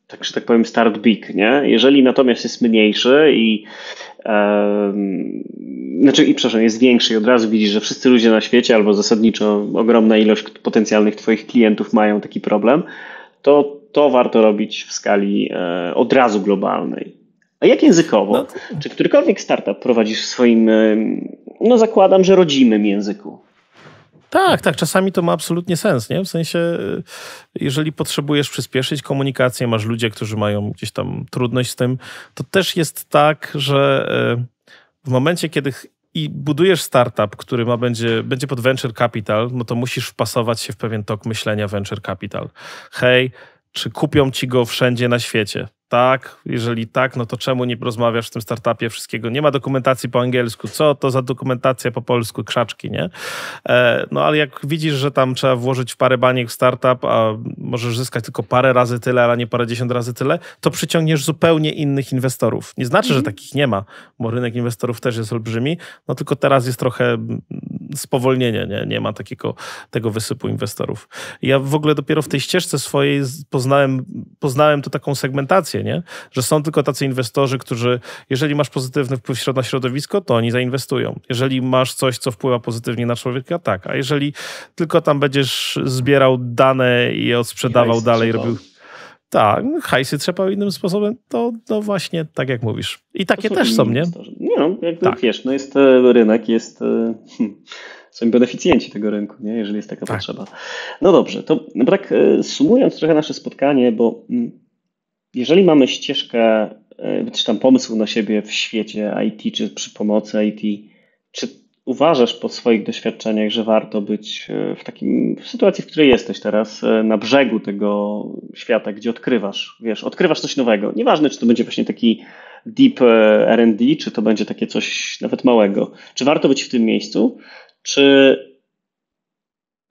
tak, że tak powiem, start big, nie? Jeżeli natomiast jest mniejszy jest większy i od razu widzisz, że wszyscy ludzie na świecie albo zasadniczo ogromna ilość potencjalnych Twoich klientów mają taki problem, to warto robić w skali od razu globalnej. A jak językowo? No. Czy którykolwiek startup prowadzisz w swoim, zakładam, że rodzimym języku? Tak, czasami to ma absolutnie sens, nie? W sensie, jeżeli potrzebujesz przyspieszyć komunikację, masz ludzie, którzy mają gdzieś tam trudność z tym, to też jest tak, że w momencie, kiedy budujesz startup, który będzie pod venture capital, no to musisz wpasować się w pewien tok myślenia venture capital. Hej, czy kupią ci go wszędzie na świecie? Tak, jeżeli tak, no to czemu nie rozmawiasz w tym startupie wszystkiego? Nie ma dokumentacji po angielsku. Co to za dokumentacja po polsku? Krzaczki, nie? No ale jak widzisz, że tam trzeba włożyć w parę baniek w startup, a możesz zyskać tylko parę razy tyle, ale nie parędziesiąt razy tyle, to przyciągniesz zupełnie innych inwestorów. Nie znaczy, że takich nie ma, bo rynek inwestorów też jest olbrzymi, no tylko teraz jest trochę spowolnienie, nie ma tego wysypu inwestorów. Ja w ogóle dopiero w tej ścieżce swojej poznałem tu taką segmentację, nie? Że są tylko tacy inwestorzy, którzy, jeżeli masz pozytywny wpływ na środowisko, to oni zainwestują. Jeżeli masz coś, co wpływa pozytywnie na człowieka, tak. A jeżeli tylko tam będziesz zbierał dane i je odsprzedawał dalej, robił... Tak, hajsy trzepał innym sposobem, to właśnie tak jak mówisz. I takie też są, nie? Nie no, jakby wiesz, no jest rynek, są beneficjenci tego rynku, nie? Jeżeli jest taka potrzeba. No dobrze, to tak sumując trochę nasze spotkanie, bo jeżeli mamy ścieżkę, czy tam pomysł na siebie w świecie IT, czy przy pomocy IT, czy uważasz po swoich doświadczeniach, że warto być w sytuacji, w której jesteś teraz, na brzegu tego świata, gdzie odkrywasz coś nowego. Nieważne, czy to będzie właśnie taki deep R&D, czy to będzie takie coś nawet małego. Czy warto być w tym miejscu, czy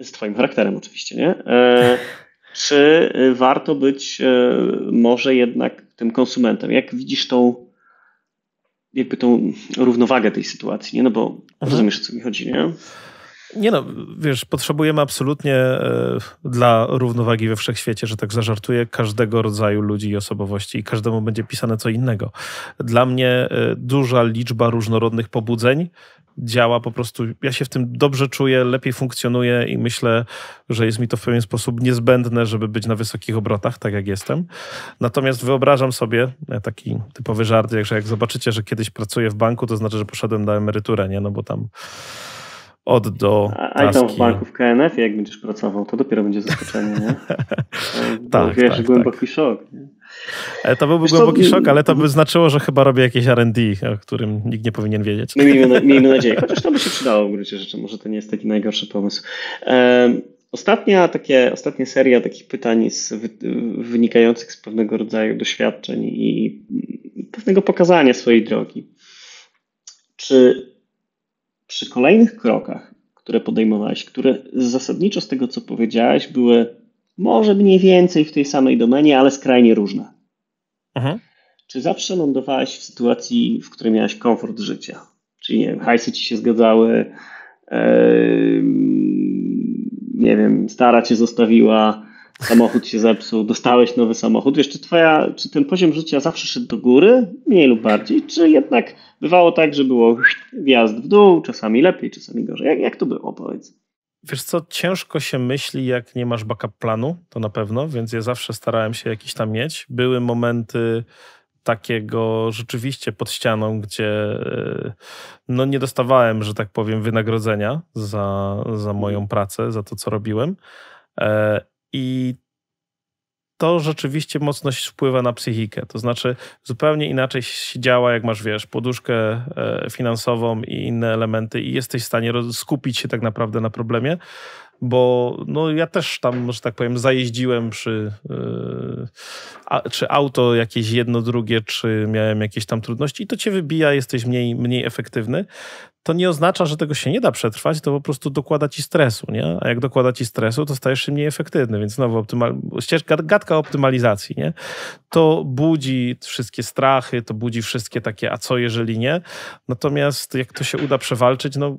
z twoim charakterem oczywiście, nie? Czy warto być może jednak tym konsumentem? Jak widzisz tą równowagę tej sytuacji, nie? No bo rozumiesz, o co mi chodzi, nie? Nie no, wiesz, potrzebujemy absolutnie dla równowagi we wszechświecie, że tak zażartuję, każdego rodzaju ludzi i osobowości i każdemu będzie pisane co innego. Dla mnie duża liczba różnorodnych pobudzeń działa po prostu, ja się w tym dobrze czuję, lepiej funkcjonuję i myślę, że jest mi to w pewien sposób niezbędne, żeby być na wysokich obrotach, tak jak jestem. Natomiast wyobrażam sobie, taki typowy żart, że jak zobaczycie, że kiedyś pracuję w banku, to znaczy, że poszedłem na emeryturę, nie? No bo tam od do taski. A tam w banku w KNF, jak będziesz pracował, to dopiero będzie zaskoczenie, nie? Tak, głęboki szok. Nie? To byłby głęboki szok, ale to by znaczyło, że chyba robię jakieś R&D, o którym nikt nie powinien wiedzieć. Miejmy nadzieję. Chociaż to by się przydało w gruncie rzeczy. Może to nie jest taki najgorszy pomysł. Ostatnia seria takich pytań wynikających z pewnego rodzaju doświadczeń i pewnego pokazania swojej drogi. Czy przy kolejnych krokach, które podejmowałeś, które zasadniczo z tego, co powiedziałeś, były może mniej więcej w tej samej domenie, ale skrajnie różne. Czy zawsze lądowałeś w sytuacji, w której miałeś komfort życia? Czyli nie wiem, hajsy ci się zgadzały, nie wiem, stara cię zostawiła, samochód się zepsuł, dostałeś nowy samochód. Wiesz, czy ten poziom życia zawsze szedł do góry, mniej lub bardziej, czy jednak bywało tak, że było wjazd w dół, czasami lepiej, czasami gorzej? Jak to było, powiedz? Wiesz co, ciężko się myśli, jak nie masz backup planu, to na pewno, więc ja zawsze starałem się jakiś tam mieć. Były momenty takiego rzeczywiście pod ścianą, gdzie no nie dostawałem, że tak powiem, wynagrodzenia za moją pracę, za to, co robiłem. I to rzeczywiście mocno wpływa na psychikę. To znaczy zupełnie inaczej się działa, jak masz, wiesz, poduszkę finansową i inne elementy i jesteś w stanie skupić się tak naprawdę na problemie, bo no ja też tam, że tak powiem, zajeździłem czy auto jakieś jedno, drugie, czy miałem jakieś tam trudności i to cię wybija, jesteś mniej efektywny. To nie oznacza, że tego się nie da przetrwać, to po prostu dokłada ci stresu, nie? A jak dokłada ci stresu, to stajesz się mniej efektywny, więc znowu gadka optymalizacji, nie? To budzi wszystkie strachy, to budzi wszystkie takie, a co jeżeli nie? Natomiast jak to się uda przewalczyć, no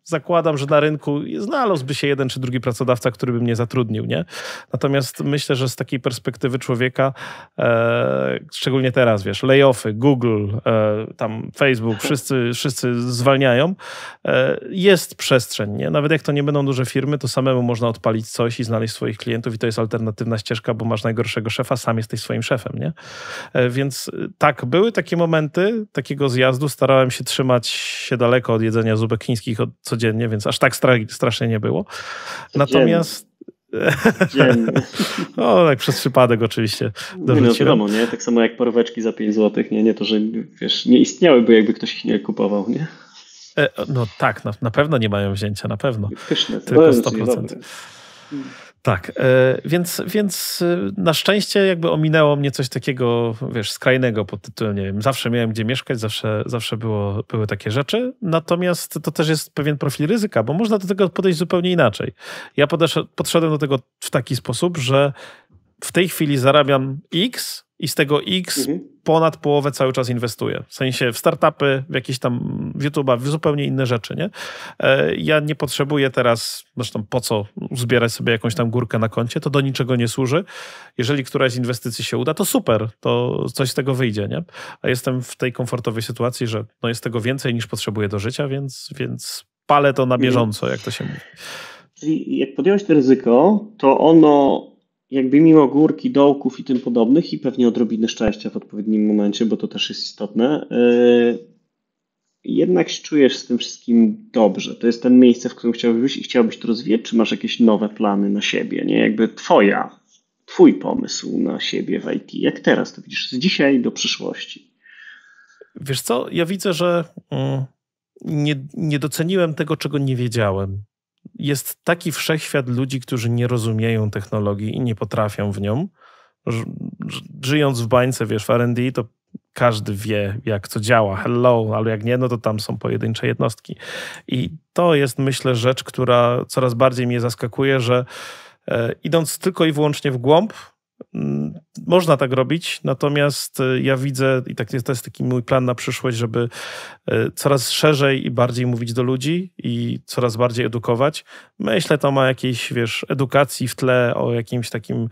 zakładam, że na rynku znalazłby się jeden czy drugi pracodawca, który by mnie zatrudnił, nie? Natomiast myślę, że z takiej perspektywy człowieka, szczególnie teraz, wiesz, layoffy, Google, tam Facebook, wszyscy zwalniają, jest przestrzeń, nie? Nawet jak to nie będą duże firmy, to samemu można odpalić coś i znaleźć swoich klientów i to jest alternatywna ścieżka, bo masz najgorszego szefa, sam jesteś swoim szefem, nie? Więc tak, były takie momenty takiego zjazdu, starałem się trzymać się daleko od jedzenia zupek chińskich codziennie, więc aż tak strasznie nie było. Natomiast o, tak przez przypadek oczywiście. No wiadomo, nie? Tak samo jak paróweczki za 5 zł, nie to, że wiesz, nie istniałyby, jakby ktoś ich nie kupował, nie? No tak, na pewno nie mają wzięcia, na pewno. Pyszne, tylko 100%. Tak, więc na szczęście jakby ominęło mnie coś takiego, wiesz, skrajnego pod tytułem, nie wiem, zawsze miałem gdzie mieszkać, zawsze były takie rzeczy, natomiast to też jest pewien profil ryzyka, bo można do tego podejść zupełnie inaczej. Ja podszedłem do tego w taki sposób, że w tej chwili zarabiam X i z tego X ponad połowę cały czas inwestuję. W sensie w startupy, w jakieś tam w YouTube'a, w zupełnie inne rzeczy, nie? Ja nie potrzebuję teraz, zresztą po co zbierać sobie jakąś tam górkę na koncie, to do niczego nie służy. Jeżeli któraś z inwestycji się uda, to super, to coś z tego wyjdzie, nie? A jestem w tej komfortowej sytuacji, że no jest tego więcej niż potrzebuję do życia, więc palę to na bieżąco, jak to się mówi. Czyli jak podjąłeś to ryzyko, to ono jakby mimo górki, dołków i tym podobnych i pewnie odrobiny szczęścia w odpowiednim momencie, bo to też jest istotne, jednak się czujesz z tym wszystkim dobrze. To jest ten miejsce, w którym chciałbyś być i chciałbyś to rozwijać, czy masz jakieś nowe plany na siebie, nie? Jakby twój pomysł na siebie w IT. Jak teraz to widzisz? Z dzisiaj do przyszłości. Wiesz co? Ja widzę, że nie doceniłem tego, czego nie wiedziałem. Jest taki wszechświat ludzi, którzy nie rozumieją technologii i nie potrafią w nią. Żyjąc w bańce, wiesz, w R&D, to każdy wie, jak co działa. Hello, ale jak nie, no to tam są pojedyncze jednostki. I to jest, myślę, rzecz, która coraz bardziej mnie zaskakuje, że idąc tylko i wyłącznie w głąb, można tak robić, natomiast ja widzę, i tak to jest taki mój plan na przyszłość, żeby coraz szerzej i bardziej mówić do ludzi i coraz bardziej edukować. Myślę, to ma jakiejś, wiesz, edukacji w tle o jakimś takim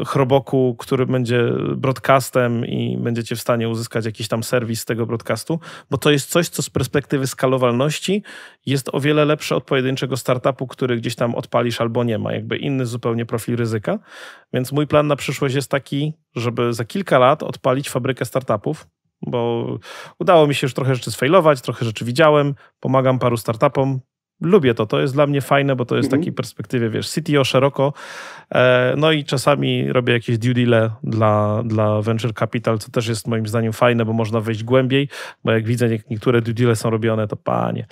chroboku, który będzie broadcastem i będziecie w stanie uzyskać jakiś tam serwis z tego broadcastu, bo to jest coś, co z perspektywy skalowalności jest o wiele lepsze od pojedynczego startupu, który gdzieś tam odpalisz albo nie ma. Jakby inny zupełnie profil ryzyka. Więc mój plan na przyszłość jest taki, żeby za kilka lat odpalić fabrykę startupów, bo udało mi się już trochę rzeczy sfailować, trochę rzeczy widziałem, pomagam paru startupom. Lubię to jest dla mnie fajne, bo to jest w takiej perspektywie, wiesz, CTO szeroko, no i czasami robię jakieś due deale dla venture capital, co też jest moim zdaniem fajne, bo można wejść głębiej, bo jak widzę, niektóre due deale są robione, to panie.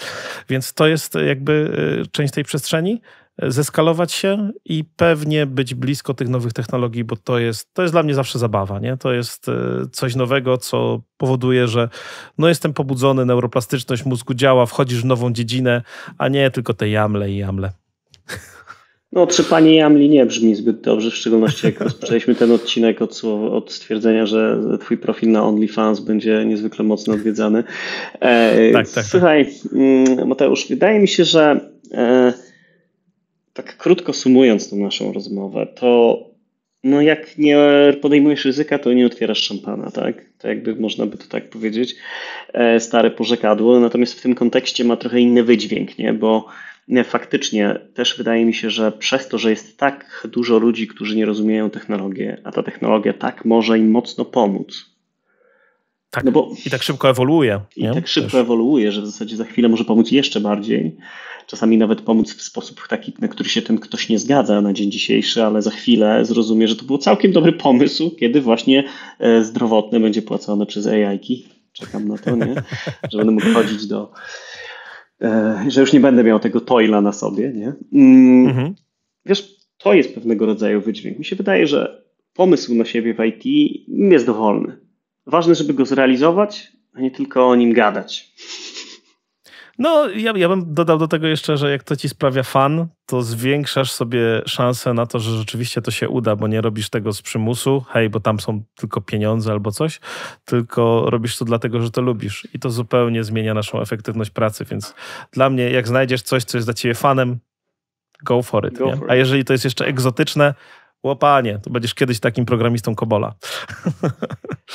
Więc to jest jakby część tej przestrzeni, zeskalować się i pewnie być blisko tych nowych technologii, bo to jest dla mnie zawsze zabawa, nie? To jest coś nowego, co powoduje, że no jestem pobudzony, neuroplastyczność mózgu działa, wchodzisz w nową dziedzinę, a nie tylko te jamle. No, trzepanie jamli nie brzmi zbyt dobrze, w szczególności jak rozpoczęliśmy ten odcinek od stwierdzenia, że twój profil na OnlyFans będzie niezwykle mocno odwiedzany. Tak. Słuchaj, Mateusz, wydaje mi się, że tak krótko sumując tą naszą rozmowę, to no jak nie podejmujesz ryzyka, to nie otwierasz szampana, tak? To jakby można by to tak powiedzieć, stare porzekadło, natomiast w tym kontekście ma trochę inny wydźwięk, nie? Bo faktycznie też wydaje mi się, że przez to, że jest tak dużo ludzi, którzy nie rozumieją technologii, a ta technologia tak może im mocno pomóc. Tak, no bo i tak szybko ewoluuje. Ewoluuje, że w zasadzie za chwilę może pomóc jeszcze bardziej. Czasami nawet pomóc w sposób taki, na który się ten ktoś nie zgadza na dzień dzisiejszy, ale za chwilę zrozumie, że to był całkiem dobry pomysł, kiedy właśnie zdrowotne będzie płacone przez AI-ki. Czekam na to, nie? Że będę mógł chodzić że już nie będę miał tego toila na sobie, nie? Wiesz, to jest pewnego rodzaju wydźwięk. Mi się wydaje, że pomysł na siebie w IT jest dowolny. Ważne, żeby go zrealizować, a nie tylko o nim gadać. No, ja bym dodał do tego jeszcze, że jak to ci sprawia fan, to zwiększasz sobie szansę na to, że rzeczywiście to się uda, bo nie robisz tego z przymusu, bo tam są tylko pieniądze albo coś, tylko robisz to dlatego, że to lubisz. I to zupełnie zmienia naszą efektywność pracy, więc dla mnie, jak znajdziesz coś, co jest dla ciebie fanem, go for it. A jeżeli to jest jeszcze egzotyczne, łopanie, to będziesz kiedyś takim programistą Kobola.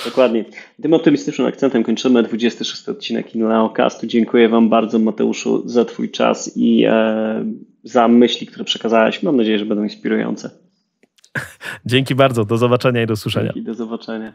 Dokładnie. Tym optymistycznym akcentem kończymy 26 odcinek InneoCastu. Dziękuję wam bardzo, Mateuszu, za twój czas i za myśli, które przekazałeś. Mam nadzieję, że będą inspirujące. Dzięki bardzo. Do zobaczenia i do usłyszenia. Dzięki, do zobaczenia.